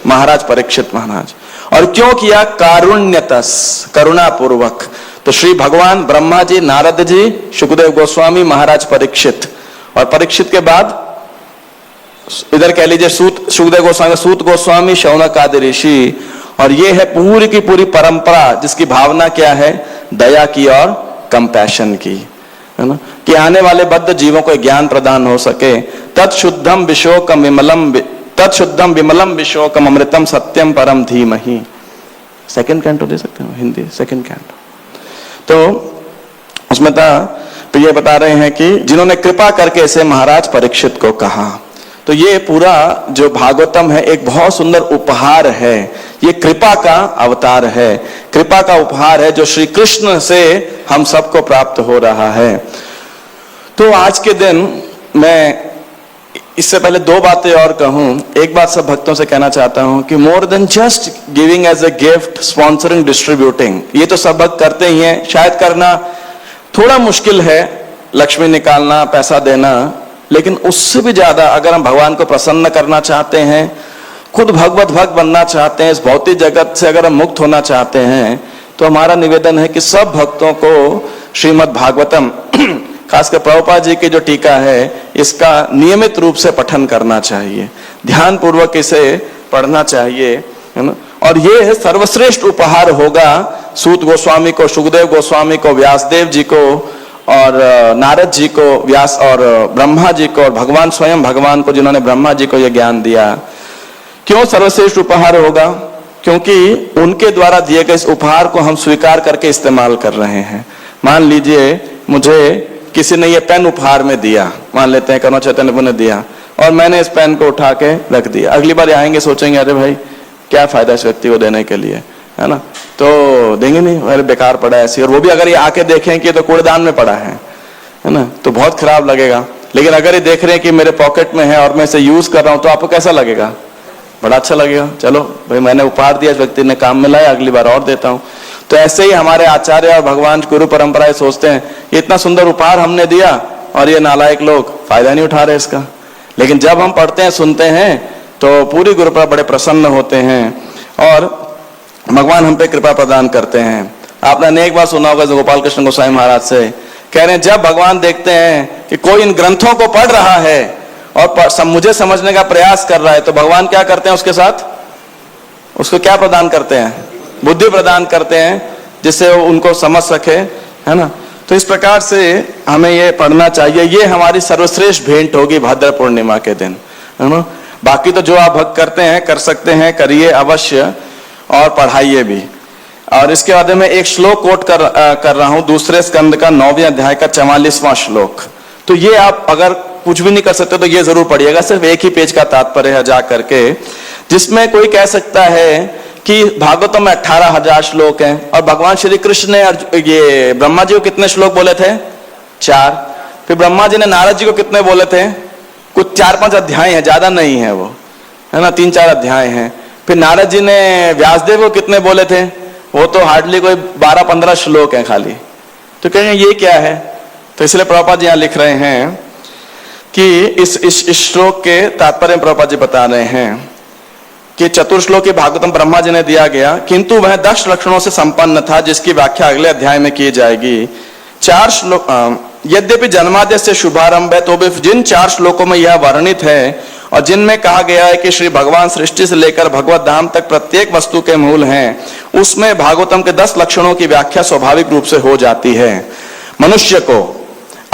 महाराज परीक्षित महाराज। और क्यों किया, कारुण्यतस, करुणा पूर्वक। तो श्री भगवान ब्रह्मा जी, नारद जी, सुखदेव गोस्वामी, महाराज परीक्षित, और परीक्षित के बाद इधर कह लीजिए सुखदेव गोस्वामी, सूत गोस्वामी, शौनक आदि ऋषि। और ये है पूरी की पूरी परंपरा जिसकी भावना क्या है, दया की और कंपैशन की, है ना, कि आने वाले बद्ध जीवों को ज्ञान प्रदान हो सके। तत्शुद्धम विशोकम विमलम, तत्शुद्धम विमलम विशोकम अमृतम सत्यम परम धीमहि। सेकंड कैंटो दे सकते हो हिंदी, सेकंड कैंटो। तो उसमें था, तो ये बता रहे हैं कि जिन्होंने कृपा करके इसे महाराज परीक्षित को कहा। तो ये पूरा जो भागवतम है एक बहुत सुंदर उपहार है, ये कृपा का अवतार है, कृपा का उपहार है जो श्री कृष्ण से हम सबको प्राप्त हो रहा है। तो आज के दिन मैं इससे पहले दो बातें और कहूं। एक बात सब भक्तों से कहना चाहता हूं कि more than just giving as a gift, sponsoring, distributing, ये तो सब भक्त करते ही हैं, शायद करना थोड़ा मुश्किल है, लक्ष्मी निकालना, पैसा देना, लेकिन उससे भी ज्यादा अगर हम भगवान को प्रसन्न करना चाहते हैं, खुद भगवत भक्त बनना चाहते हैं, इस भौतिक जगत से अगर हम मुक्त होना चाहते हैं, तो हमारा निवेदन है कि सब भक्तों को श्रीमद् भागवतम, खासकर प्रभुपाद जी की जो टीका है, इसका नियमित रूप से पठन करना चाहिए, ध्यान पूर्वक इसे पढ़ना चाहिए, है ना। और ये सर्वश्रेष्ठ उपहार होगा सूत गोस्वामी को, सुखदेव गोस्वामी को, व्यासदेव जी को, और नारद जी को, व्यास और ब्रह्मा जी को, और भगवान स्वयं भगवान को, जिन्होंने ब्रह्मा जी को यह ज्ञान दिया। क्यों सर्वश्रेष्ठ उपहार होगा? क्योंकि उनके द्वारा दिए गए इस उपहार को हम स्वीकार करके इस्तेमाल कर रहे हैं। मान लीजिए मुझे किसी ने ये पेन उपहार में दिया, मान लेते हैं करुणा चैतन्य प्रभु ने दिया, और मैंने इस पेन को उठा के रख दिया, अगली बार आएंगे सोचेंगे अरे भाई क्या फायदा इस व्यक्ति को देने के लिए, है ना, तो देंगे नहीं, अरे बेकार पड़ा है ऐसी। और वो भी अगर ये आके देखें कि तो कूड़ेदान में पड़ा है ना, तो बहुत खराब लगेगा। लेकिन अगर ये देख रहे हैं कि मेरे पॉकेट में है और मैं इसे यूज कर रहा हूं, तो आपको कैसा लगेगा? बड़ा अच्छा लगेगा, चलो भाई मैंने उपहार दिया, इस व्यक्ति ने काम में लाया, अगली बार और देता हूं। तो ऐसे ही हमारे आचार्य और भगवान गुरु परंपराएं सोचते हैं ये इतना सुंदर उपहार हमने दिया और ये नालायक लोग फायदा नहीं उठा रहे इसका। लेकिन जब हम पढ़ते हैं सुनते हैं तो पूरी गुरु परंपरा बड़े प्रसन्न होते हैं और भगवान हम पे कृपा प्रदान करते हैं। आपने अनेक बार सुना होगा गोपाल कृष्ण गोस्वामी महाराज से, कह रहे हैं जब भगवान देखते हैं कि कोई इन ग्रंथों को पढ़ रहा है और मुझे समझने का प्रयास कर रहा है, तो भगवान क्या करते हैं उसके साथ? उसको क्या प्रदान करते हैं? बुद्धि प्रदान करते हैं, जिससे वो उनको समझ सके, है ना। तो इस प्रकार से हमें ये पढ़ना चाहिए। ये हमारी सर्वश्रेष्ठ भेंट होगी भाद्र पूर्णिमा के दिन, है ना। बाकी तो जो आप भक्त करते हैं, कर सकते हैं, करिए अवश्य और पढ़ाइए भी। और इसके बाद में एक श्लोक कोट कर रहा हूं, दूसरे स्कंद का 9वें अध्याय का 44वां श्लोक। तो ये आप अगर कुछ भी नहीं कर सकते तो ये जरूर पढ़िएगा, सिर्फ एक ही पेज का तात्पर्य है जा करके, जिसमें कोई कह सकता है कि भागवतम में 18,000 श्लोक हैं और भगवान श्री कृष्ण ने ये ब्रह्मा जी को कितने श्लोक बोले थे? 4। फिर ब्रह्मा जी ने नारद जी को कितने बोले थे? कुछ 4-5 अध्याय हैं, ज्यादा नहीं है वो, है ना, 3-4 अध्याय हैं। फिर नारद जी ने व्यासदेव को कितने बोले थे? वो तो हार्डली कोई 12-15 श्लोक हैं खाली। तो कहेंगे ये क्या है? तो इसलिए प्रभुपाद जी यहाँ लिख रहे हैं कि इस श्लोक के तात्पर्य प्रभुपाद जी बता रहे हैं कि चतुर्श्लोकी भागवतम ब्रह्मा जी ने दिया गया, किंतु वह 10 लक्षणों से संपन्न था, जिसकी व्याख्या अगले अध्याय में की जाएगी। 4 श्लोक, यद्यपि जन्माद्य से शुभारंभ है, तो भी जिन 4 श्लोकों में यह वर्णित है और जिनमें कहा गया है कि श्री भगवान सृष्टि से लेकर भगवत धाम तक प्रत्येक वस्तु के मूल हैं, उसमें भागवतम के 10 लक्षणों की व्याख्या स्वाभाविक रूप से हो जाती है। मनुष्य को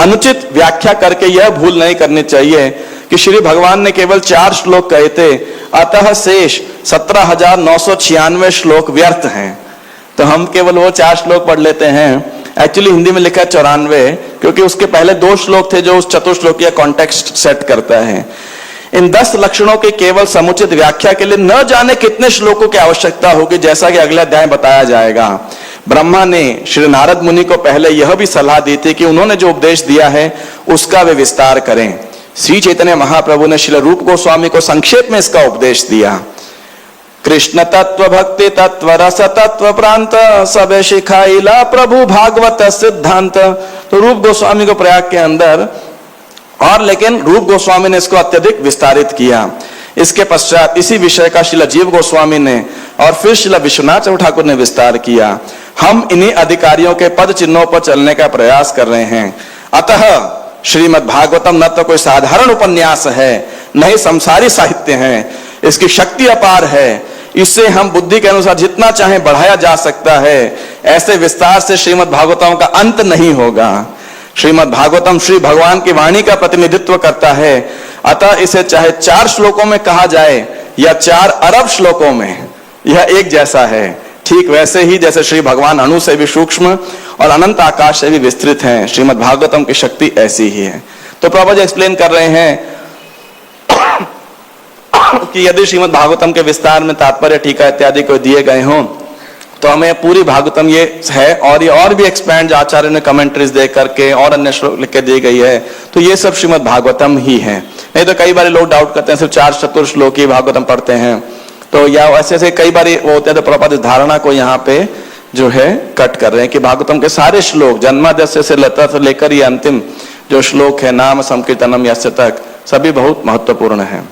अनुचित व्याख्या करके यह भूल नहीं करनी चाहिए कि श्री भगवान ने केवल 4 श्लोक कहे थे, अतः शेष 17,996 श्लोक व्यर्थ हैं। तो हम केवल वो 4 श्लोक पढ़ लेते हैं। एक्चुअली हिंदी में लिखा है 94, क्योंकि उसके पहले 2 श्लोक थे जो उस चतुर्श्लोकीय कॉन्टेक्स्ट सेट करता है। इन 10 लक्षणों की केवल समुचित व्याख्या के लिए न जाने कितने श्लोकों की आवश्यकता होगी, जैसा कि अगले अध्याय बताया जाएगा। ब्रह्मा ने श्री नारद मुनि को पहले यह भी सलाह दी थी कि उन्होंने जो उपदेश दिया है उसका वे विस्तार करें। श्री चैतन्य महाप्रभु ने श्री रूप गोस्वामी को संक्षेप में इसका उपदेश दिया। कृष्ण तत्व भक्ति तत्व रस तत्व प्रांत सबे शिखाइला प्रभु भागवत सिद्धांत। तो रूप गोस्वामी को प्रयाग के अंदर, और लेकिन रूप गोस्वामी ने इसको अत्यधिक विस्तारित किया। इसके पश्चात इसी विषय का श्रील जीव गोस्वामी ने और फिर श्रील विश्वनाथ चक्रवर्ती ठाकुर ने विस्तार किया। हम इन्हीं अधिकारियों के पद चिन्हों पर चलने का प्रयास कर रहे हैं। अतः श्रीमद् भागवतम न तो कोई साधारण उपन्यास है, न ही संसारी साहित्य है। इसकी शक्ति अपार है, इससे हम बुद्धि के अनुसार जितना चाहे बढ़ाया जा सकता है। ऐसे विस्तार से श्रीमद् भागवतम का अंत नहीं होगा। श्रीमद् भागवतम श्री भगवान की वाणी का प्रतिनिधित्व करता है, अतः इसे चाहे 4 श्लोकों में कहा जाए या 4 अरब श्लोकों में, यह एक जैसा है। ठीक वैसे ही जैसे श्री भगवान अणु से भी सूक्ष्म और अनंत आकाश से भी विस्तृत हैं, श्रीमद् भागवतम की शक्ति ऐसी ही है। तो प्रभु जी एक्सप्लेन कर रहे हैं कि यदि श्रीमद् भागवतम के विस्तार में तात्पर्य टीका इत्यादि को दिए गए हों, तो हमें पूरी भागवतम ये है, और ये और भी एक्सपैंड आचार्य ने कमेंट्रीज दे करके और अन्य श्लोक लिख के दी गई है। तो ये सब श्रीमद् भागवतम ही है। नहीं तो कई बार लोग डाउट करते हैं सिर्फ 4 चतुर्श्लोकी भागवतम पढ़ते हैं, तो या ऐसे ऐसे कई बार वो होते हैं। तो प्रभुपाद इस धारणा को यहाँ पे जो है कट कर रहे हैं कि भागवतम के सारे श्लोक जन्माद्यस्य से लेकर ये अंतिम जो श्लोक है नाम संकीर्तनम यस्य तक, सभी बहुत महत्वपूर्ण है।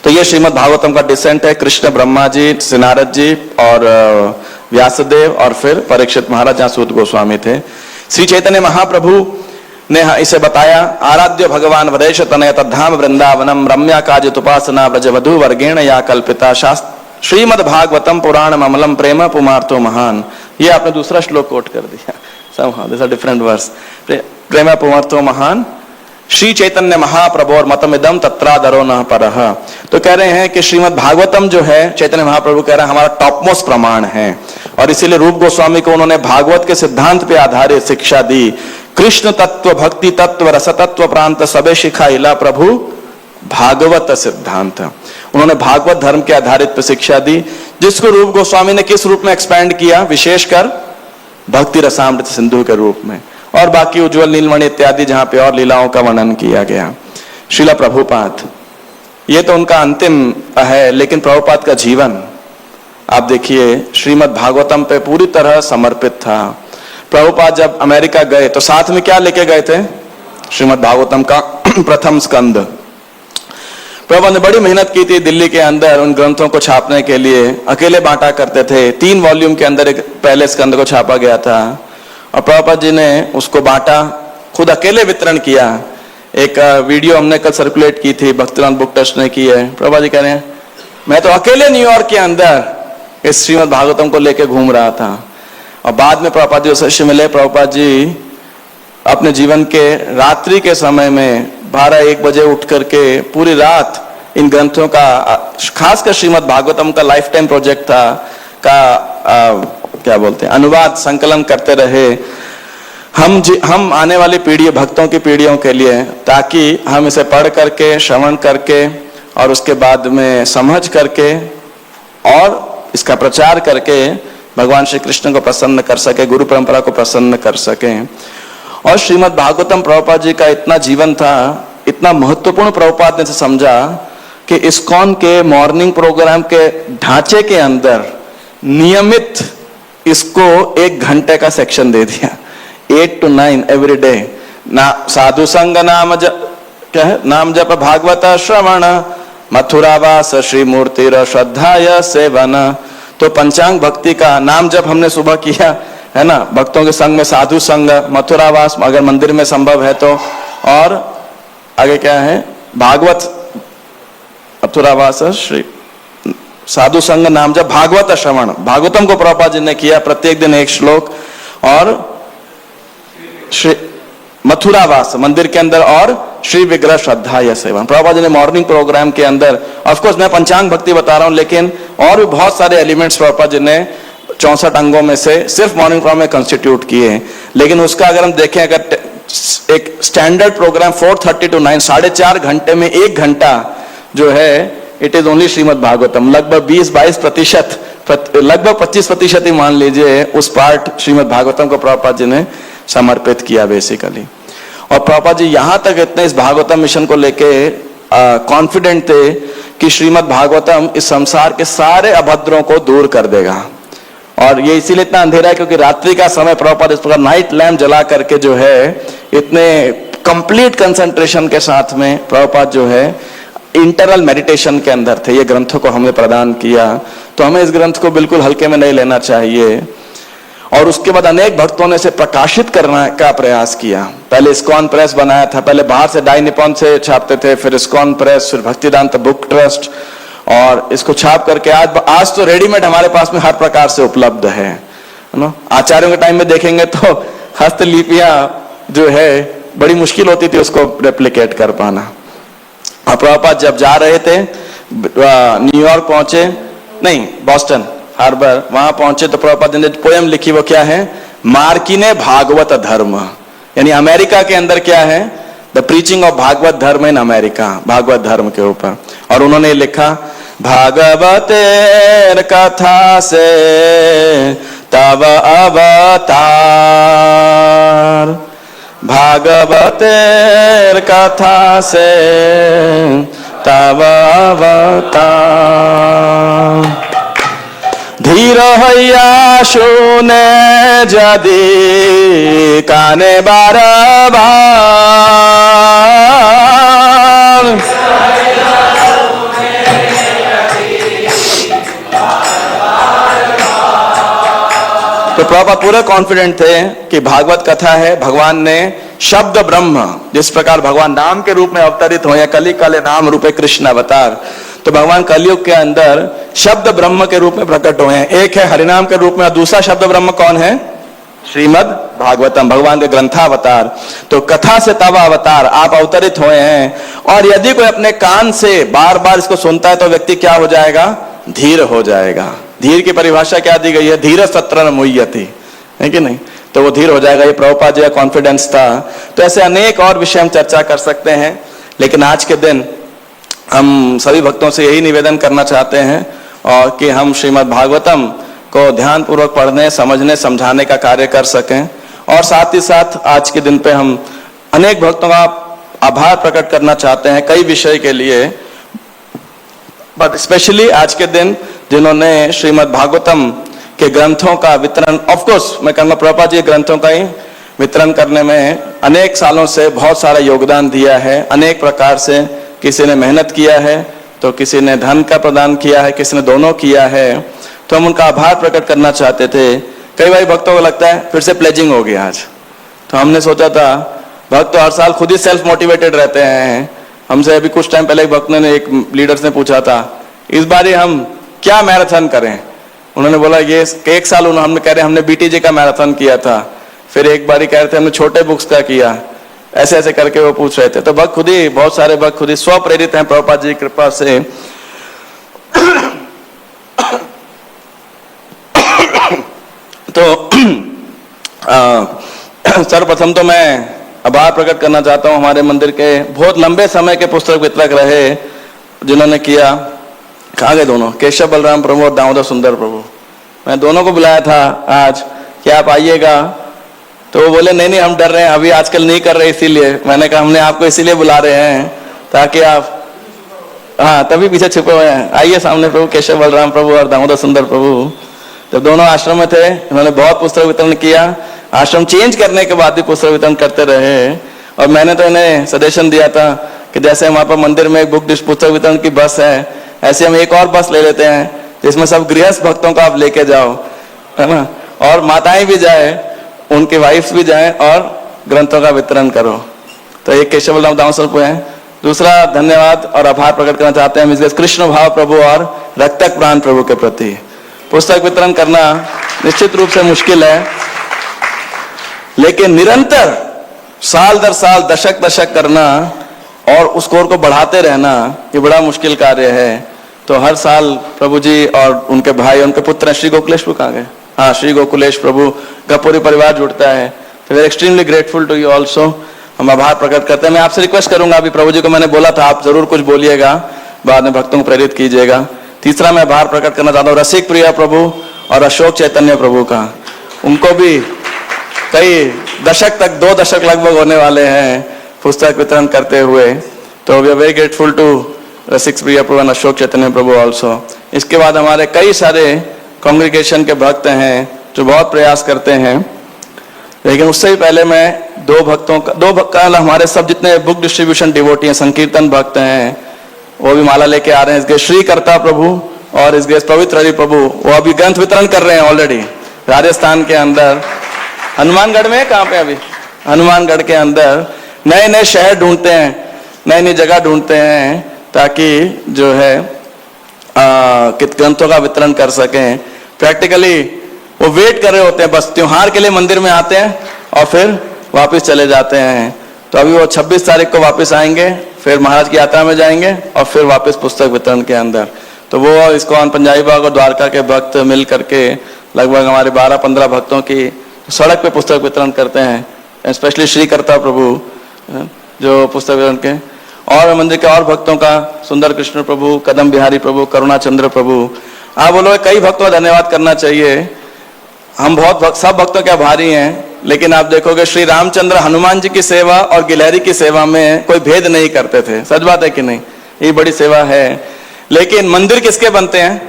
तो ये श्रीमद् भागवतम का डिसेंट है। कृष्ण, ब्रह्मा जी, श्री नारद जी और व्यासदेव और फिर परीक्षित महाराज, जहाँ सूत गोस्वामी थे। श्री चैतन्य महाप्रभु ने इसे बताया। आराध्य भगवान वदेश तनय तद्धाम वृंदावनम रम्या काजित उपासना ब्रज वधु वर्गेण या कल्पिता शास्त्र श्रीमद् भागवतम पुराण अमलम प्रेम पुमार्थो महान। ये आपने दूसरा श्लोक कोट कर दिया। somehow these are different verse। प्रेम पुमार्थो महान श्री चैतन्य महाप्रभु और मतमिदम तत्रादरो न परह। तो कह रहे हैं कि श्रीमद् भागवतम जो है, चैतन्य महाप्रभु कह रहे हैं हमारा टॉप मोस्ट प्रमाण है, और इसीलिए रूप गोस्वामी को उन्होंने भागवत के सिद्धांत पे आधारित शिक्षा दी। कृष्ण तत्व, भक्ति तत्व, रस तत्व प्रांत सबे शिखाइला प्रभु भागवत सिद्धांत। उन्होंने भागवत धर्म के आधारित पर शिक्षा दी, जिसको रूप गोस्वामी ने किस रूप में एक्सपैंड किया, विशेषकर भक्ति रसामृत सिंधु के रूप में, और बाकी उज्ज्वल नीलमणि इत्यादि जहां पे और लीलाओं का वर्णन किया गया। श्रीला प्रभुपाद, ये तो उनका अंतिम है, लेकिन प्रभुपाद का जीवन आप देखिए श्रीमद् भागवतम पे पूरी तरह समर्पित था। प्रभुपाद जब अमेरिका गए तो साथ में क्या लेके गए थे, श्रीमद् भागवतम का प्रथम स्कंद। प्रभुपाद ने बड़ी मेहनत की थी दिल्ली के अंदर उन ग्रंथों को छापने के लिए, अकेले बांटा करते थे। 3 वॉल्यूम के अंदर एक पहले स्कंद को छापा गया था और प्रभुपाद जी ने उसको बांटा, खुद अकेले वितरण किया। एक वीडियो हमने कल सर्कुलेट की थी, भक्तिनाथ बुक ट्रस्ट ने की है। प्रभुपाद जी कह रहे हैं मैं तो अकेले न्यूयॉर्क के अंदर इस श्रीमद् भागवतम को लेकर घूम रहा था। और बाद में प्रभुपाद जी शिष्य मिले। प्रभुपाद जी अपने जीवन के रात्रि के समय में 12-1 बजे उठ करके पूरी रात इन ग्रंथों का, खासकर श्रीमद् भागवतम का लाइफ टाइम प्रोजेक्ट था, क्या बोलते हैं, अनुवाद संकलन करते रहे। हम आने वाली पीढ़ी, भक्तों की पीढ़ियों के लिए, ताकि हम इसे पढ़ करके, श्रवण करके और उसके बाद में समझ करके और इसका प्रचार करके भगवान श्री कृष्ण को प्रसन्न कर सके, गुरु परंपरा को प्रसन्न कर सके। और श्रीमद् भागवतम प्रभुपाद जी का इतना जीवन था, इतना महत्वपूर्ण प्रभुपाद ने समझा कि इस्कॉन के मॉर्निंग प्रोग्राम के ढांचे के अंदर नियमित इसको 1 घंटे का सेक्शन दे दिया, 8 to 9 एवरी डे। ना साधु संग नाम क्या है, नाम जप भागवत श्रवण मथुरावास श्री मूर्ति श्रद्धाय सेवन। तो पंचांग भक्ति का नाम जब हमने सुबह किया है ना, भक्तों के संग में साधु संग, मथुरावास अगर मंदिर में संभव है तो, और आगे क्या है, भागवत, मथुरावास श्री साधु संग नाम जब भागवत श्रवण, भागवतम को प्रभुपाद जी ने किया, प्रत्येक दिन 1 श्लोक, और श्री मथुरावास मंदिर के अंदर, और श्री विग्रह श्रद्धा या सेवन। प्रभुपाद जी ने मॉर्निंग प्रोग्राम के अंदर, ऑफ कोर्स मैं पंचांग भक्ति बता रहा हूं, लेकिन और भी बहुत सारे एलिमेंट्स प्रभुपाद जी ने 64 अंगों में से सिर्फ मॉर्निंग प्रोग्राम में कंस्टिट्यूट किए। लेकिन उसका अगर हम देखें, अगर एक स्टैंडर्ड प्रोग्राम 4:30 to 9, 4.5 घंटे में 1 घंटा जो है, it is only Shrimad Bhagavatam. लगभग 20-22%, लगभग 25% ही मान लीजिए उस पार्ट श्रीमद् भागवतम को प्रभुपाद जी ने समर्पित किया बेसिकली। और प्रभुपाद जी यहां तक इतने इस भागवतम मिशन को लेके कॉन्फिडेंट थे कि श्रीमद् भागवतम इस संसार के सारे अभद्रों को दूर कर देगा। और ये इसीलिए इतना अंधेरा है क्योंकि रात्रि का समय प्रभुपाद इस प्रकार नाइट लैम्प जला करके जो है, इतने कंप्लीट कंसंट्रेशन के साथ में प्रभुपाद जो है इंटरनल मेडिटेशन के अंदर थे। ये ग्रंथों को हमें प्रदान किया, तो हमें इस ग्रंथ को बिल्कुल हल्के में नहीं लेना चाहिए। और उसके बाद अनेक भक्तों ने इसे प्रकाशित करने का प्रयास किया। पहले इस्कॉन प्रेस बनाया था, पहले बाहर से डाई निपॉन से छापते थे, फिर इस्कॉन प्रेस, फिर भक्तिदांत बुक ट्रस्ट, और इसको छाप करके आज तो रेडीमेड हमारे पास में हर प्रकार से उपलब्ध है ना। आचार्यों के टाइम में देखेंगे तो हस्तलिपियां जो है बड़ी मुश्किल होती थी उसको रेप्लिकेट कर पाना। और प्रभुपाद जब जा रहे थे, न्यूयॉर्क पहुंचे, नहीं बॉस्टन हार्बर, वहां पहुंचे तो प्रभुपाद ने पोएम लिखी, वो क्या है, मार्किने भागवत धर्म, यानी अमेरिका के अंदर क्या है, द प्रीचिंग ऑफ भागवत धर्म इन अमेरिका, भागवत धर्म के ऊपर। और उन्होंने लिखा, भागवतेर कथा से तब अवतार, भागवतेर कथा से तब अवतार, धीर हैया शुने जदि काने बार बार, तो प्रभुपाद पूरे कॉन्फिडेंट थे कि भागवत कथा है, भगवान ने शब्द ब्रह्म, जिस प्रकार भगवान नाम के रूप में अवतरित हुए, कली काले नाम रूपे कृष्ण अवतार, तो भगवान कलयुग के अंदर शब्द ब्रह्म के रूप में प्रकट हुए हैं। एक है हरिनाम के रूप में, और दूसरा शब्द ब्रह्म कौन है, श्रीमद् भागवतम, भगवान के ग्रंथावतार। तो कथा से तब अवतार, आप अवतरित हुए हैं। और यदि कोई अपने कान से बार बार इसको सुनता है तो व्यक्ति क्या हो जाएगा, धीर हो जाएगा। धीर की परिभाषा क्या दी गई है, धीर सत्र मुह्यति, है कि नहीं। तो वो धीर हो जाएगा। ये प्रभुपाद जी का कॉन्फिडेंस था। तो ऐसे अनेक और विषय हम चर्चा कर सकते हैं, लेकिन आज के दिन हम सभी भक्तों से यही निवेदन करना चाहते हैं और कि हम श्रीमद् भागवतम को ध्यान पूर्वक पढ़ने, समझने, समझाने का कार्य कर सकें। और साथ ही साथ आज के दिन पे हम अनेक भक्तों का आभार प्रकट करना चाहते हैं कई विषय के लिए, बट स्पेशली आज के दिन जिन्होंने श्रीमद् भागवतम के ग्रंथों का वितरण, ऑफ कोर्स मैं कहूँगा प्रभुपाद जी ग्रंथों का ही वितरण करने में अनेक सालों से बहुत सारा योगदान दिया है। अनेक प्रकार से किसी ने मेहनत किया है, तो किसी ने धन का प्रदान किया है, किसी ने दोनों किया है। तो हम उनका आभार प्रकट करना चाहते थे। कई बार भक्तों को लगता है फिर से प्लेजिंग हो गया आज, तो हमने सोचा था भक्त तो हर साल खुद ही सेल्फ मोटिवेटेड रहते हैं। हमसे अभी कुछ टाइम पहले एक भक्त ने, एक लीडर्स ने पूछा था इस बार हम क्या मैराथन करें। उन्होंने बोला ये एक साल हमने कह रहे हमने बीटीजे का मैराथन किया था, फिर एक बार कह रहे थे हमने छोटे बुक्स का किया, ऐसे ऐसे करके वो पूछ रहे थे। तो भक्त खुद ही, बहुत सारे भक्त खुद ही स्व प्रेरित हैं प्रभुपाद जी की कृपा से। तो सर्वप्रथम तो मैं आभार प्रकट करना चाहता हूं हमारे मंदिर के बहुत लंबे समय के पुस्तक वितरक रहे जिन्होंने किया। कहाँ गए दोनों, केशव बलराम प्रभु और दामोदर सुंदर प्रभु। मैं दोनों को बुलाया था आज कि आप आइएगा, तो वो बोले नहीं नहीं हम डर रहे हैं, अभी आजकल नहीं कर रहे, इसीलिए। मैंने कहा हमने आपको इसीलिए बुला रहे हैं ताकि आप, हाँ तभी पीछे छुपे हुए हैं, आइए सामने प्रभु। केशव बलराम प्रभु और दामोदर सुंदर प्रभु जब दोनों आश्रम में थे, उन्होंने बहुत पुस्तक वितरण किया। आश्रम चेंज करने के बाद भी पुस्तक वितरण करते रहे। और मैंने तो इन्हें सजेशन दिया था कि जैसे हमारे पास मंदिर में एक बुक पुस्तक वितरण की बस है, ऐसे हम एक और बस ले लेते हैं जिसमें सब गृहस्थ भक्तों को आप लेके जाओ, है ना, और माताएं भी जाए, उनके वाइफ्स भी जाएं और ग्रंथों का वितरण करो। तो एक केशव बलराम दामोदर है। दूसरा धन्यवाद और आभार प्रकट करना चाहते हैं हम कृष्ण भाव प्रभु और रक्तक प्राण प्रभु के प्रति। पुस्तक वितरण करना निश्चित रूप से मुश्किल है, लेकिन निरंतर साल दर साल, दशक दशक करना और उस स्कोर को बढ़ाते रहना ये बड़ा मुश्किल कार्य है। तो हर साल प्रभु जी और उनके भाई, उनके पुत्र श्री गोकुलेश प्रभु कहाँ गए, हाँ श्री गोकुलेश प्रभु का पूरी परिवार जुड़ता है। तो we are extremely grateful to you also. हम आभार प्रकट करते हैं। मैं आपसे रिक्वेस्ट करूंगा, अभी प्रभु जी को मैंने बोला था आप जरूर कुछ बोलिएगा, बाद में भक्तों को प्रेरित कीजिएगा। तीसरा मैं आभार प्रकट करना चाहता हूँ रसिक प्रिया प्रभु और अशोक चैतन्य प्रभु का। उनको भी कई दशक तक, 2 दशक लगभग होने वाले हैं पुस्तक वितरण करते हुए। तो we are very grateful to Rasik Priya Prabhu और अशोक चैतन्य प्रभु ऑल्सो। इसके बाद हमारे कई सारे कांग्रीगेशन के भक्त हैं जो बहुत प्रयास करते हैं। लेकिन उससे भी पहले मैं दो भक्त हमारे सब जितने बुक डिस्ट्रीब्यूशन डिवोटी हैं, संकीर्तन भक्त हैं, वो भी माला लेके आ रहे हैं। इसके श्री कर्ता प्रभु और इसके पवित्र हरि प्रभु वो अभी ग्रंथ वितरण कर रहे हैं ऑलरेडी राजस्थान के अंदर। हनुमानगढ़ में, कहाँ पे अभी, हनुमानगढ़ के अंदर नए नए शहर ढूंढते हैं, नई नई जगह ढूंढते हैं ताकि जो है ग्रंथों का वितरण कर सकें। प्रैक्टिकली वो वेट कर रहे होते हैं, बस त्योहार के लिए मंदिर में आते हैं और फिर वापस चले जाते हैं। तो अभी वो 26 तारीख को वापस आएंगे, फिर महाराज की यात्रा में जाएंगे और फिर वापस पुस्तक वितरण के अंदर। तो वो इस्कॉन पंजाबी बाग और द्वारका के भक्त मिल करके लगभग हमारे 12-15 भक्तों की सड़क पे पुस्तक वितरण करते हैं, स्पेशली श्री कर्ता प्रभु जो पुस्तक वितरण के, और मंदिर के और भक्तों का सुंदर कृष्ण प्रभु, कदम बिहारी प्रभु, करुणा चंद्र प्रभु। आप बोलो कई भक्तों का धन्यवाद करना चाहिए। हम सब भक्तों के आभारी हैं, लेकिन आप देखोगे श्री रामचंद्र हनुमान जी की सेवा और गिलहरी की सेवा में कोई भेद नहीं करते थे। सच बात है कि नहीं, ये बड़ी सेवा है। लेकिन मंदिर किसके बनते हैं,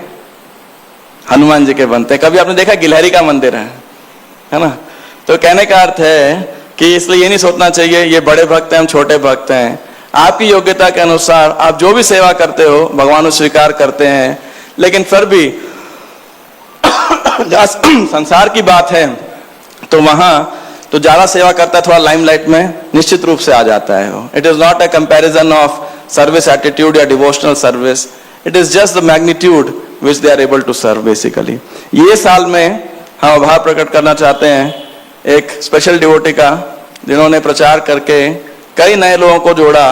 हनुमान जी के बनते हैं। कभी आपने देखा गिलहरी का मंदिर है ना। तो कहने का अर्थ है कि इसलिए ये नहीं सोचना चाहिए ये बड़े भक्त हैं हम छोटे भक्त हैं। आपकी योग्यता के अनुसार आप जो भी सेवा करते हो भगवान स्वीकार करते हैं। लेकिन फिर भी संसार की बात है तो वहां तो ज्यादा सेवा करता है, थोड़ा लाइमलाइट में निश्चित रूप से आ जाता है। It is not a comparison of service attitude या devotional service, it is just the magnitude which they are able to serve basically. ये साल में हम आभार प्रकट करना चाहते हैं एक स्पेशल डिवोटी का, जिन्होंने प्रचार करके कई नए लोगों को जोड़ा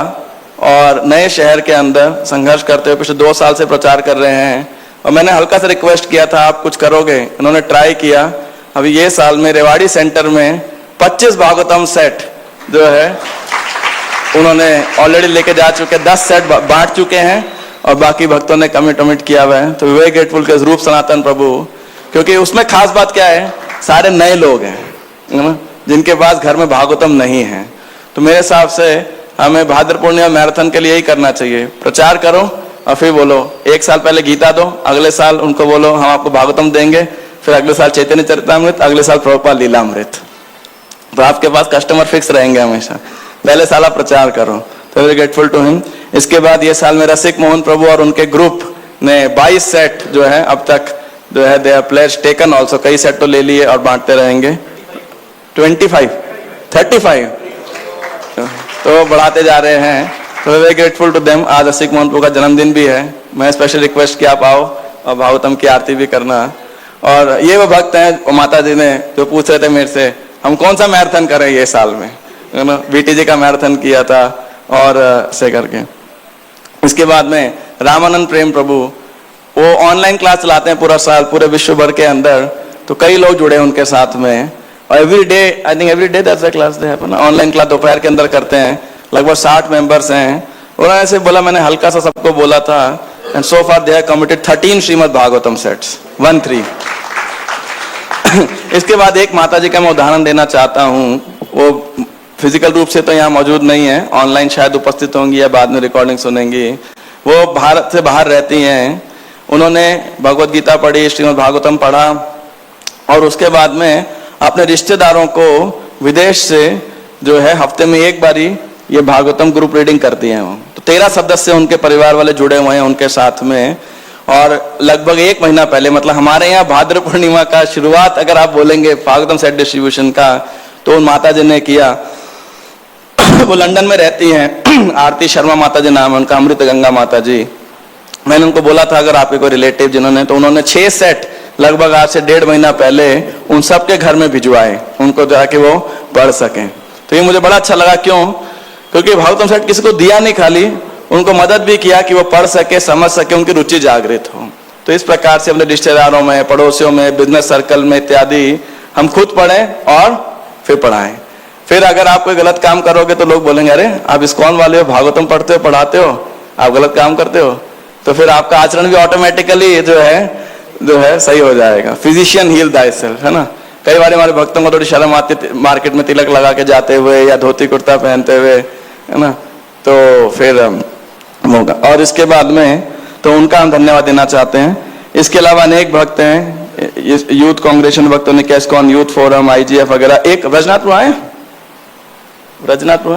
और नए शहर के अंदर संघर्ष करते हुए पिछले 2 साल से प्रचार कर रहे हैं। और मैंने हल्का सा रिक्वेस्ट किया था आप कुछ करोगे, इन्होंने ट्राई किया। अभी ये साल में रेवाड़ी सेंटर में 25 भागवतम सेट जो है उन्होंने ऑलरेडी लेके जा चुके, 10 सेट बांट चुके हैं और बाकी भक्तों ने कमिट किया हुआ है। तो वेरी ग्रेटफुल के रूप सनातन प्रभु, क्योंकि उसमें खास बात क्या है, सारे नए लोग हैं ना, जिनके पास घर में भागवतम नहीं है। तो मेरे हिसाब से हमें भाद्र पूर्णिमा मैराथन के लिए यही करना चाहिए, प्रचार करो और फिर बोलो, एक साल पहले गीता दो, अगले साल उनको बोलो हम आपको भागवतम देंगे, फिर अगले साल चैतन्य चरितामृत, अगले साल प्रभुपाद लीलामृत। तो आपके पास कस्टमर फिक्स रहेंगे हमेशा। पहले साल आप प्रचार करो। तो वेरी ग्रेटफुल टू हिम। इसके बाद ये साल में रसिक मोहन प्रभु और उनके ग्रुप ने 22 सेट जो है अब तक जो है they are players taken also, कई सेट तो ले लिए और बांटते रहेंगे। 25 35 तो बढ़ाते जा रहे हैं। तो वेरी ग्रेटफुल टू देम। आज रसिक मोहन प्रभु का जन्मदिन भी है। मैं स्पेशल रिक्वेस्ट कि आप आओ और भागवतम की आरती भी करना। और ये वो भक्त हैं माता जी ने जो पूछ रहे थे मेरे से हम कौन सा मैराथन करें ये साल में, है ना, बीटीजी का मैराथन किया था और से करके। इसके बाद में रामानंद प्रेम प्रभु वो ऑनलाइन क्लास चलाते हैं पूरा साल, पूरे विश्व भर के अंदर। तो कई लोग जुड़े उनके साथ में और every day, I think every day that's a class they happen, online class दोपहर के अंदर करते हैं। लगभग 60 मेंबर्स हैं। उन्होंने ऐसे बोला, मैंने हल्का सा सबको बोला था, and so far they have committed 13 Shrimad Bhagavatam sets 13। इसके बाद एक माता जी का मैं उदाहरण देना चाहता हूँ। वो फिजिकल रूप से तो यहाँ मौजूद नहीं है, ऑनलाइन शायद उपस्थित होंगी या बाद में रिकॉर्डिंग सुनेंगी। वो भारत से बाहर रहती हैं। उन्होंने भगवत गीता पढ़ी, श्रीमद् भागवतम पढ़ा और उसके बाद में अपने रिश्तेदारों को विदेश से जो है हफ्ते में एक बारी ये भागवतम ग्रुप रीडिंग करती हैं। वो तो 13 सदस्य उनके परिवार वाले जुड़े हुए हैं उनके साथ में। और लगभग 1 महीना पहले, मतलब हमारे यहाँ भाद्र पूर्णिमा का शुरुआत अगर आप बोलेंगे भागवतम सेट डिस्ट्रीब्यूशन का, तो उन माता जी ने किया। वो लंदन में रहती हैं, आरती शर्मा माता जी नाम है उनका, अमृत गंगा माता जी। मैंने उनको बोला था अगर आपके कोई रिलेटिव जिन्होंने, तो उन्होंने 6 सेट लगभग आज से 1.5 महीना पहले उन सबके घर में भिजवाए, उनको जाके वो पढ़ सकें। तो ये मुझे बड़ा अच्छा लगा। क्यों? क्योंकि भागवतम सेट किसी को दिया नहीं, खाली उनको मदद भी किया कि वो पढ़ सके, समझ सके, उनकी रुचि जागृत हो। तो इस प्रकार से अपने रिश्तेदारों में, पड़ोसियों में, बिजनेस सर्कल में इत्यादि हम खुद पढ़ें और फिर पढ़ाएं। फिर अगर आप कोई गलत काम करोगे तो लोग बोलेंगे अरे आप इस्कॉन वाले हो, भागवतम पढ़ते हो, पढ़ाते हो, आप गलत काम करते हो। तो फिर आपका आचरण भी ऑटोमेटिकली जो है सही हो जाएगा। फिजिशियन हील थायसेल्फ, है ना। कई बार हमारे भक्तों को थोड़ी शर्म आती है मार्केट में तिलक लगा के जाते हुए या धोती कुर्ता पहनते हुए, है ना। तो फिर होगा। और इसके बाद में तो उनका हम धन्यवाद देना चाहते हैं। इसके अलावा अनेक भक्त हैं, यूथ कांग्रेशन भक्तों ने, कैस्कॉन यूथ फोरम, IGF वगैरह। एक रजनाथ आए,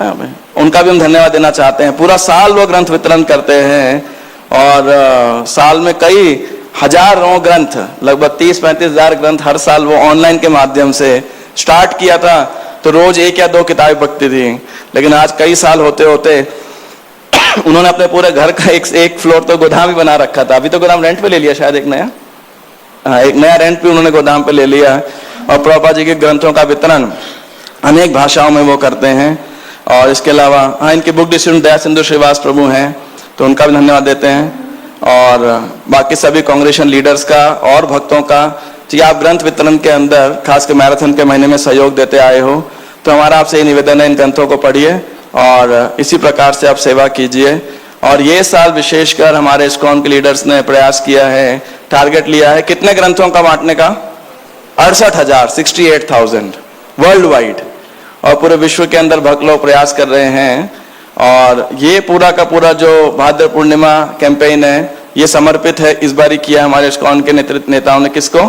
हमें उनका भी हम धन्यवाद देना चाहते हैं। पूरा साल वो ग्रंथ वितरण करते हैं और साल में कई हजारों ग्रंथ, लगभग 30-35 हजार ग्रंथ हर साल वो ऑनलाइन के माध्यम से। स्टार्ट किया था तो रोज 1 या 2 किताबें बकती थी, लेकिन आज कई साल होते होते उन्होंने अपने पूरे घर का एक फ्लोर तो गोदाम ही बना रखा था। अभी तो गोदाम रेंट पे ले लिया शायद, एक नया रेंट भी उन्होंने गोदाम पे ले लिया। और प्रभुपाद जी के ग्रंथों का वितरण अनेक भाषाओं में वो करते हैं। और इसके अलावा इनके बुक डिस्ट्रीब्यूटर दया सिंधु श्रीवास प्रभु हैं, तो उनका भी धन्यवाद देते हैं। और बाकी सभी कांग्रेशन लीडर्स का और भक्तों का, जी आप ग्रंथ वितरण के अंदर खासकर मैराथन के महीने में सहयोग देते आए हो, तो हमारा आपसे ये निवेदन है इन ग्रंथों को पढ़िए और इसी प्रकार से आप सेवा कीजिए। और ये साल विशेषकर हमारे इस्कॉन के लीडर्स ने प्रयास किया है, टारगेट लिया है कितने ग्रंथों का बांटने का? 68,000 68,000 वर्ल्ड वाइड। और पूरे विश्व के अंदर भक्त लोग प्रयास कर रहे हैं। और ये पूरा का पूरा जो भाद्र पूर्णिमा कैंपेन है, ये समर्पित है इस बार किया हमारे इस्कॉन के नेताओं ने। किसको?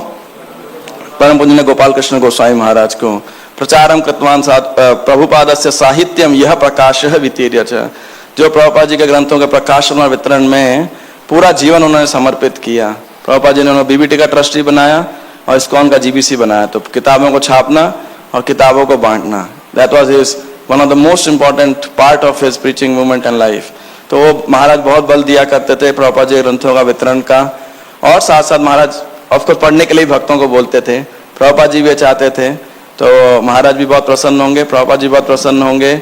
परम पूज्य गोपाल कृष्ण गोस्वामी महाराज को। प्रचारम कृतवान प्रभुपादस्य साहित्यम यह प्रकाशः वितीर्य च। जो प्रभुपाद जी के ग्रंथों के प्रकाशन और वितरण में पूरा जीवन उन्होंने समर्पित किया। प्रभुपाद जी ने उन्होंने BBT का ट्रस्टी बनाया और इस्कॉन का GBC बनाया। तो किताबों को छापना और किताबों को बांटना, that was his one of the most important part of his preaching movement and life. तो वो महाराज बहुत बल दिया करते थे प्रभुपाद जी ग्रंथों का वितरण का। और साथ साथ महाराज ऑफकोर्स पढ़ने के लिए भक्तों को बोलते थे, प्रभुपाद जी भी चाहते थे। तो महाराज भी बहुत प्रसन्न होंगे, प्रभुपाद जी बहुत प्रसन्न होंगे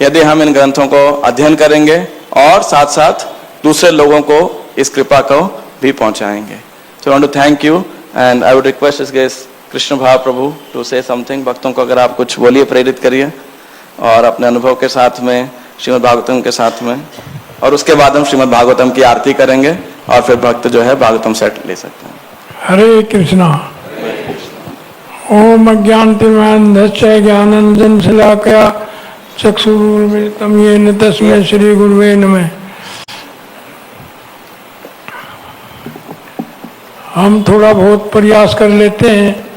यदि हम इन ग्रंथों को अध्ययन करेंगे और साथ साथ दूसरे लोगों को इस कृपा को भी पहुंचाएंगे। So I want to thank you and I would request this Krishna भाव प्रभु टू से समथिंग। भक्तों को अगर आप कुछ बोलिए, प्रेरित करिए और अपने अनुभव के साथ में श्रीमद् भागवतम के साथ में, और उसके बाद हम श्रीमद् भागवतम की आरती करेंगे और फिर भक्त जो है भागवतम सेट ले सकते हैं। हरे कृष्णा। ओम अज्ञानतिमिरान्धस्य ज्ञानाञ्जन शलाकया चक्षुरुन्मीलितं येन तस्मै श्री गुरुवे नमः। हम थोड़ा बहुत प्रयास कर लेते हैं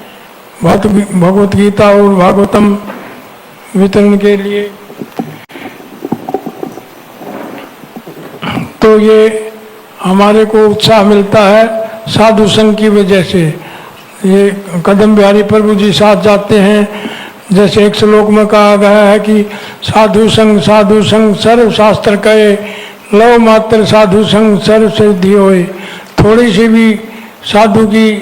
भगवत गीता और भागवतम वितरण के लिए। तो ये हमारे को उत्साह मिलता है साधु संघ की वजह से। ये कदम बिहारी प्रभु जी साथ जाते हैं, जैसे एक श्लोक में कहा गया है कि साधु संग सर्व शास्त्र कहे, लव मात्र साधु संग सर्व सिद्धि होए। थोड़ी सी भी साधु की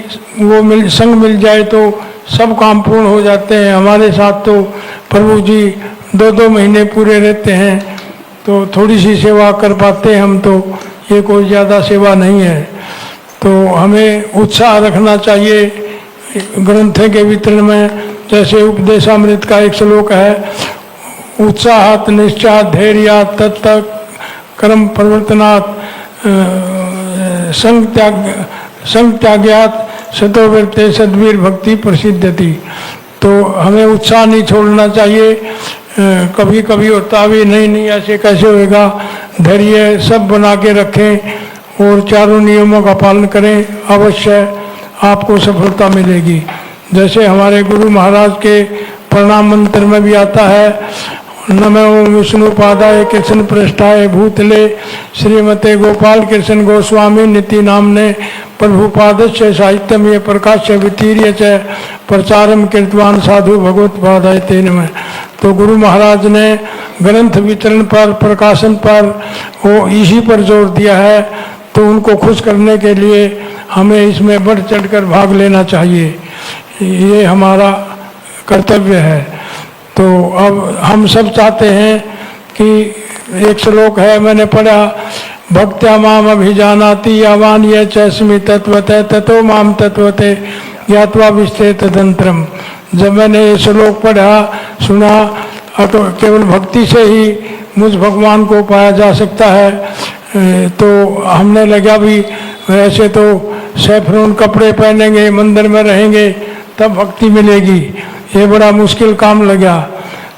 वो संग मिल जाए तो सब काम पूर्ण हो जाते हैं। हमारे साथ तो प्रभु जी 2-2 महीने पूरे रहते हैं, तो थोड़ी सी सेवा कर पाते हैं हम, तो ये कोई ज़्यादा सेवा नहीं है। तो हमें उत्साह रखना चाहिए ग्रंथ के वितरण में। जैसे उपदेशामृत का एक श्लोक है, उत्साहात निश्चात धैर्यात तत्त कर्म प्रवर्तनात् संग त्याग्यात सतोवर्ते सद्वीर भक्ति प्रसिद्धति। तो हमें उत्साह नहीं छोड़ना चाहिए। कभी कभी होता भी नहीं ऐसे कैसे होएगा। धैर्य सब बना के रखें और चारों नियमों का पालन करें, अवश्य आपको सफलता मिलेगी। जैसे हमारे गुरु महाराज के प्रणाम मंत्र में भी आता है, नमो विष्णुपादाय कृष्ण पृष्ठाय भूतले श्रीमते गोपाल कृष्ण गोस्वामी नीति नामने प्रभुपादस्य साहित्यम ये प्रकाश्य वितीर्य च प्रचारम कीर्तवान साधु भगवत पादाय ते नमः। तो गुरु महाराज ने ग्रंथ वितरण पर, प्रकाशन पर, वो इसी पर जोर दिया है। तो उनको खुश करने के लिए हमें इसमें बढ़ चढ़कर भाग लेना चाहिए, ये हमारा कर्तव्य है। तो अब हम सब चाहते हैं कि एक श्लोक है, मैंने पढ़ा, भक्त्या माम अभिजानाति यावान ये चस्मि तत्वते ततो माम तत्वते ज्ञात्वा विस्ते तदंतरम। जब मैंने ये श्लोक पढ़ा सुना, तो केवल भक्ति से ही मुझ भगवान को पाया जा सकता है। तो हमने लगा भी वैसे तो सैफरोन कपड़े पहनेंगे, मंदिर में रहेंगे, तब भक्ति मिलेगी। ये बड़ा मुश्किल काम लगा।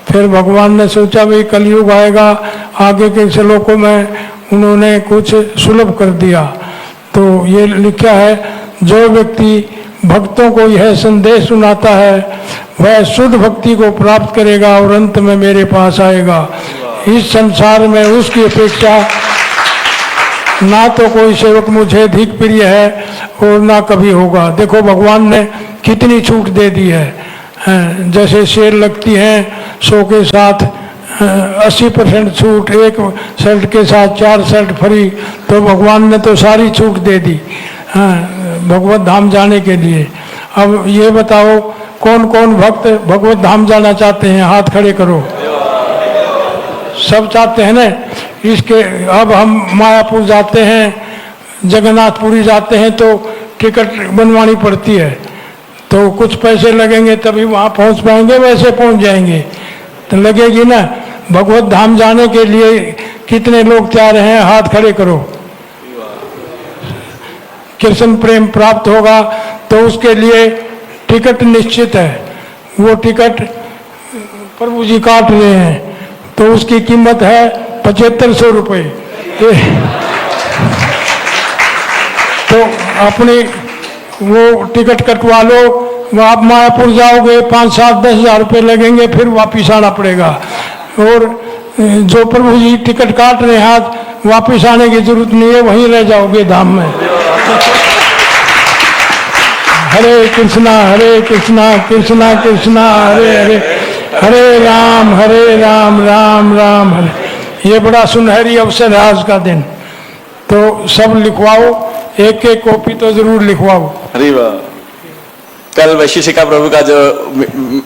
फिर भगवान ने सोचा भाई कलयुग आएगा, आगे के श्लोकों में उन्होंने कुछ सुलभ कर दिया। तो ये लिखा है, जो व्यक्ति भक्तों को यह संदेश सुनाता है वह शुद्ध भक्ति को प्राप्त करेगा और अंत में मेरे पास आएगा। इस संसार में उसकी अपेक्षा ना तो कोई सेवक मुझे अधिक प्रिय है और ना कभी होगा। देखो भगवान ने कितनी छूट दे दी है। जैसे सेल लगती है 100 के साथ 80% छूट, एक शर्ट के साथ 4 शर्ट फ्री। तो भगवान ने तो सारी छूट दे दी भगवत धाम जाने के लिए। अब ये बताओ कौन कौन भक्त भगवत धाम जाना चाहते हैं, हाथ खड़े करो। सब चाहते हैं ना। इसके अब हम मायापुर जाते हैं, जगन्नाथपुरी जाते हैं तो टिकट बनवानी पड़ती है, तो कुछ पैसे लगेंगे तभी वहाँ पहुँच पाएंगे, वैसे पहुँच जाएंगे तो लगेगी ना। भगवत धाम जाने के लिए कितने लोग तैयार हैं, हाथ खड़े करो। कृष्ण प्रेम प्राप्त होगा तो उसके लिए टिकट निश्चित है। वो टिकट प्रभु जी काट रहे हैं, तो उसकी कीमत है 7500 रुपये। तो अपनी वो टिकट कटवा लो। आप मायापुर जाओगे 5-7-10 हज़ार रुपये लगेंगे, फिर वापिस आना पड़ेगा। और जो प्रभु जी टिकट काट रहे हैं, आज वापिस आने की जरूरत नहीं है, वहीं रह जाओगे धाम में। हरे कृष्णा कृष्णा कृष्णा हरे हरे, हरे राम राम राम हरे। ये बड़ा सुनहरी अवसर है आज का दिन। तो सब लिखवाओ, एक एक कॉपी तो जरूर लिखवाओ। हरी वाह। कल वैशिष्ठिका प्रभु का जो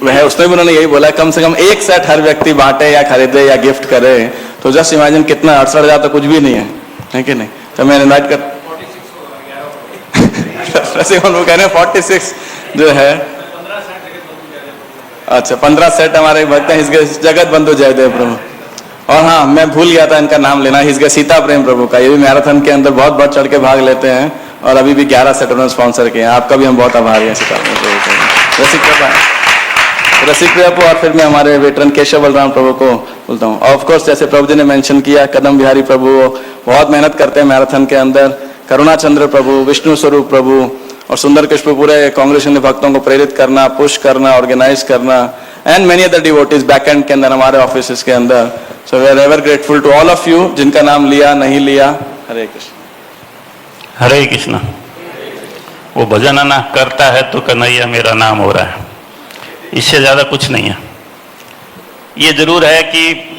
है उसमें भी उन्होंने यही बोला, कम से कम एक सेट हर व्यक्ति बांटे या खरीदे या गिफ्ट करे। तो जस्ट इमेजिन कितना 68,000 तो कुछ भी नहीं है कि नहीं। तो मैं इन्वाइट कर वो कह रहे हैं 46 जो है अच्छा 15 सेट हमारे भक्त हैं इसके जगत बंधु जयदेव प्रभु। और हाँ, मैं भूल गया था इनका नाम लेना, इसके सीता प्रेम प्रभु का, ये भी मैराथन के अंदर बहुत बढ़ चढ़ के भाग लेते हैं और अभी भी 11 सेट उन्होंने स्पॉन्सर किए हैं। आपका भी हम बहुत आभारी हैं सीता प्रेम प्रभु को। रसिक प्रभु और फिर मैं हमारे वेटरन केशव बलराम प्रभु को बोलता हूँ। ऑफ कोर्स जैसे प्रभु जी ने मेंशन किया, कदम बिहारी प्रभु बहुत मेहनत करते हैं मैराथन के अंदर, करुणा चंद्र प्रभु, विष्णु स्वरूप प्रभु और सुंदर कृष्ण पूरे कांग्रेस भक्तों को प्रेरित करना, पुश करना, ऑर्गेनाइज करना and many other devotees back end के अंदर, हमारे ऑफिस के अंदर। So we are ever grateful to all of you, जिनका नाम लिया नहीं लिया। हरे कृष्ण। हरे कृष्ण। वो भजन ना करता है तो कन्हैया मेरा नाम हो रहा है, इससे ज्यादा कुछ नहीं है। ये जरूर है कि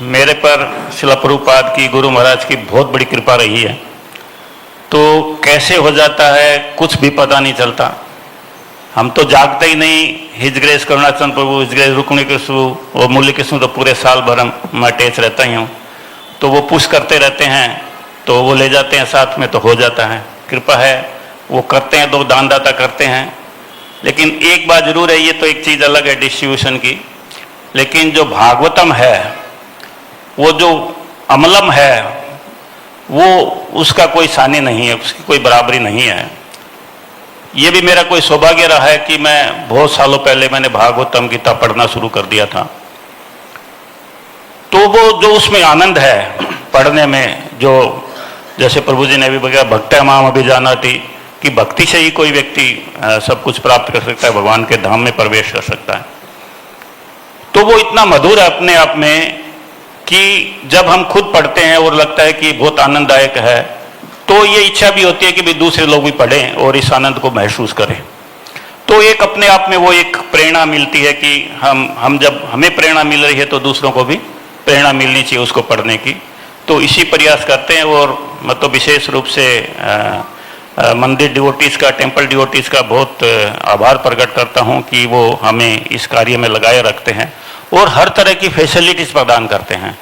मेरे पर श्रील प्रभुपाद की, गुरु महाराज की बहुत बड़ी कृपा रही है। तो कैसे हो जाता है कुछ भी पता नहीं चलता, हम तो जागते ही नहीं। हिज ग्रेस करुणाचंद प्रभु, हिज ग्रेस रुक्मिणी कृष्ण और मुरली कृष्ण तो पूरे साल भर मैं अटैच रहता ही हूँ, तो वो पुश करते रहते हैं, तो वो ले जाते हैं साथ में, तो हो जाता है। कृपा है, वो करते हैं, दो दानदाता करते हैं। लेकिन एक बात जरूर है, ये तो एक चीज़ अलग है डिस्ट्रीब्यूशन की, लेकिन जो भागवतम है, वो जो अमलम है, वो उसका कोई सानी नहीं है, उसकी कोई बराबरी नहीं है। ये भी मेरा कोई सौभाग्य रहा है कि मैं बहुत सालों पहले मैंने भागवतम गीता पढ़ना शुरू कर दिया था। तो वो जो उसमें आनंद है पढ़ने में, जो जैसे प्रभु जी ने भी बताया, भक्त्या माम अभिजानाति, कि भक्ति से ही कोई व्यक्ति सब कुछ प्राप्त कर सकता है, भगवान के धाम में प्रवेश कर सकता है। तो वो इतना मधुर है अपने आप में कि जब हम खुद पढ़ते हैं और लगता है कि बहुत आनंददायक है, तो ये इच्छा भी होती है कि भी दूसरे लोग भी पढ़ें और इस आनंद को महसूस करें। तो एक अपने आप में वो एक प्रेरणा मिलती है कि हम जब हमें प्रेरणा मिल रही है तो दूसरों को भी प्रेरणा मिलनी चाहिए उसको पढ़ने की। तो इसी प्रयास करते हैं। और मतलब विशेष रूप से मंदिर डिवोटीज़ का, टेम्पल डिवोटीज़ का बहुत आभार प्रकट करता हूँ कि वो हमें इस कार्य में लगाए रखते हैं और हर तरह की फैसिलिटीज़ प्रदान करते हैं।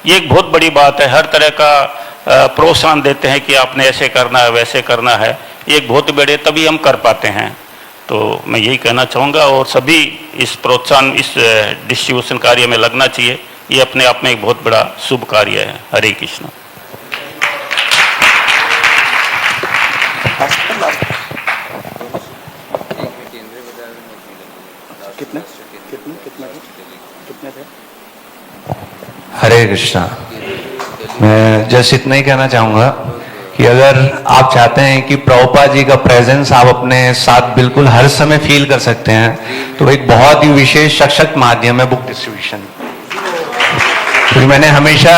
ये एक बहुत बड़ी बात है। हर तरह का प्रोत्साहन देते हैं कि आपने ऐसे करना है, वैसे करना है। ये एक बहुत बड़े, तभी हम कर पाते हैं। तो मैं यही कहना चाहूँगा और सभी इस प्रोत्साहन, इस डिस्ट्रीब्यूशन कार्य में लगना चाहिए। ये अपने आप में एक बहुत बड़ा शुभ कार्य है। हरे कृष्ण। हरे कृष्णा। मैं जस्ट इतना ही कहना चाहूँगा कि अगर आप चाहते हैं कि प्रभुपाद जी का प्रेजेंस आप अपने साथ बिल्कुल हर समय फील कर सकते हैं, तो एक बहुत ही विशेष सशक्त माध्यम है बुक डिस्ट्रीब्यूशन। क्योंकि मैंने हमेशा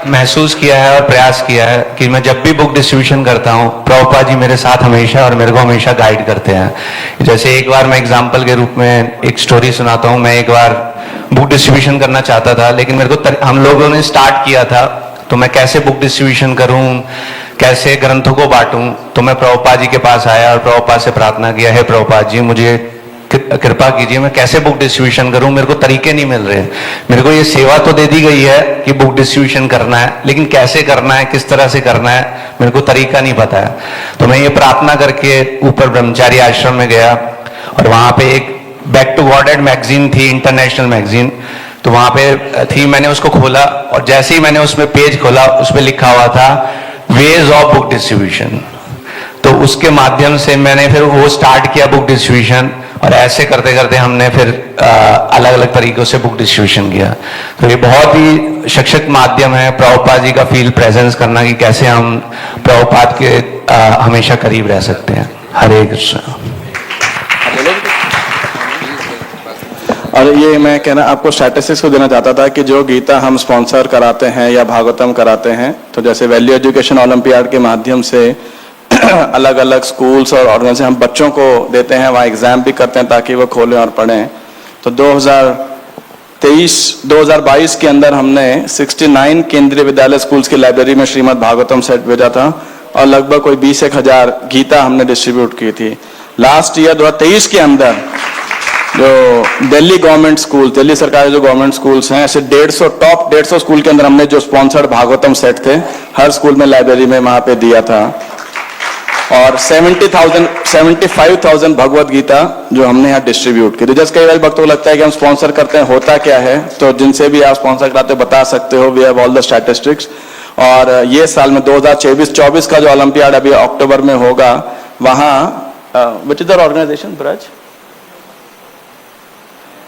महसूस किया है और प्रयास किया है कि मैं जब भी बुक डिस्ट्रीब्यूशन करता हूँ, प्रभुपाद जी मेरे साथ हमेशा और मेरे को हमेशा गाइड करते हैं। जैसे एक बार मैं एग्जाम्पल के रूप में एक स्टोरी सुनाता हूँ। मैं एक बार बुक डिस्ट्रीब्यूशन करना चाहता था, लेकिन मेरे को हम लोगों ने स्टार्ट किया था, तो मैं कैसे बुक डिस्ट्रीब्यूशन करूं, कैसे ग्रंथों को बांटूं। तो मैं प्रभुपाद जी के पास आया और प्रभुपाद से प्रार्थना किया, हे प्रभुपाद जी मुझे कृपा कीजिए, मैं कैसे बुक डिस्ट्रीब्यूशन करूं, मेरे को तरीके नहीं मिल रहे। मेरे को ये सेवा तो दे दी गई है कि बुक डिस्ट्रीब्यूशन करना है, लेकिन कैसे करना है, किस तरह से करना है, मेरे को तरीका नहीं पता है। तो मैं ये प्रार्थना करके ऊपर ब्रह्मचारी आश्रम में गया और वहां पे एक बैक टू गॉडेड मैगजीन थी, इंटरनेशनल मैगजीन। तो वहां पे थी, मैंने उसको खोला और जैसे ही मैंने उसमें पेज खोला, उसमें लिखा हुआ था वेज ऑफ बुक डिस्ट्रीब्यूशन। तो उसके माध्यम से मैंने फिर वो स्टार्ट किया बुक डिस्ट्रीब्यूशन, और ऐसे करते करते हमने फिर अलग अलग तरीकों से बुक डिस्ट्रीब्यूशन किया। तो ये बहुत ही सशक्त माध्यम है प्रभुपाद जी का फील्ड प्रेजेंस करना, कि कैसे हम प्रभुपाद के हमेशा करीब रह सकते हैं। हरे कृष्ण। और ये मैं कहना आपको स्टैटिस्टिक्स को देना चाहता था कि जो गीता हम स्पॉन्सर कराते हैं या भागवतम कराते हैं, तो जैसे वैल्यू एजुकेशन ओलंपियाड के माध्यम से अलग अलग स्कूल्स और ऑर्गेनाइजेशन हम बच्चों को देते हैं, वहाँ एग्जाम भी करते हैं ताकि वो खोलें और पढ़ें। तो 2022 के अंदर हमने 69 केंद्रीय विद्यालय स्कूल्स की लाइब्रेरी में श्रीमद् भागवतम सेट भेजा था और लगभग कोई 20-1000 गीता हमने डिस्ट्रीब्यूट की थी। लास्ट ईयर 2023 के अंदर जो दिल्ली गवर्नमेंट स्कूल, दिल्ली सरकार के जो गवर्नमेंट स्कूल्स हैं, ऐसे 150 स्कूल के अंदर हमने जो स्पॉन्सर्ड भागवतम सेट थे, हर स्कूल में लाइब्रेरी में वहां पे दिया था। और 75,000 भगवत गीता जो हमने यहाँ डिस्ट्रीब्यूट की। तो जस्ट कई बार भक्तों को लगता है कि हम स्पॉन्सर करते हैं, होता क्या है, तो जिनसे भी आप स्पॉन्सर कराते हो बता सकते हो, we have all the statistics. और ये साल में 2024 का जो ओलंपियाड अभी अक्टूबर में होगा, वहां which is the organization Braj,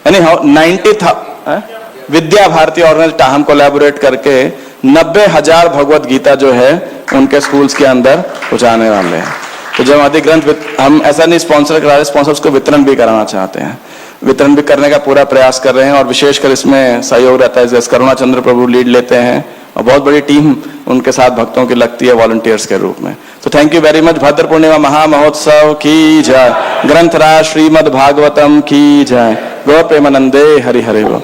यानी 90,000 विद्या भारती ऑर्गेनाइज टाहम कोलैबोरेट करके 90,000 भगवत गीता जो है उनके स्कूल्स के अंदर पहुंचाने वाले हैं। तो जब अधिग्रंथ हम ऐसा नहीं स्पॉन्सर करा रहे, स्पॉन्सर्स को वितरण भी कराना चाहते हैं, वितरण भी करने का पूरा प्रयास कर रहे हैं। और विशेषकर इसमें सहयोग रहता है, जैसे करुणा चंद्र प्रभु लीड लेते हैं और बहुत बड़ी टीम उनके साथ भक्तों की लगती है वॉलंटियर्स के रूप में। तो थैंक यू वेरी मच। भद्र पूर्णिमा महामहोत्सव की जय, ग्रंथराज श्रीमद् भागवतम की जय, गौ प्रेमानंदे हरि हरि बोल।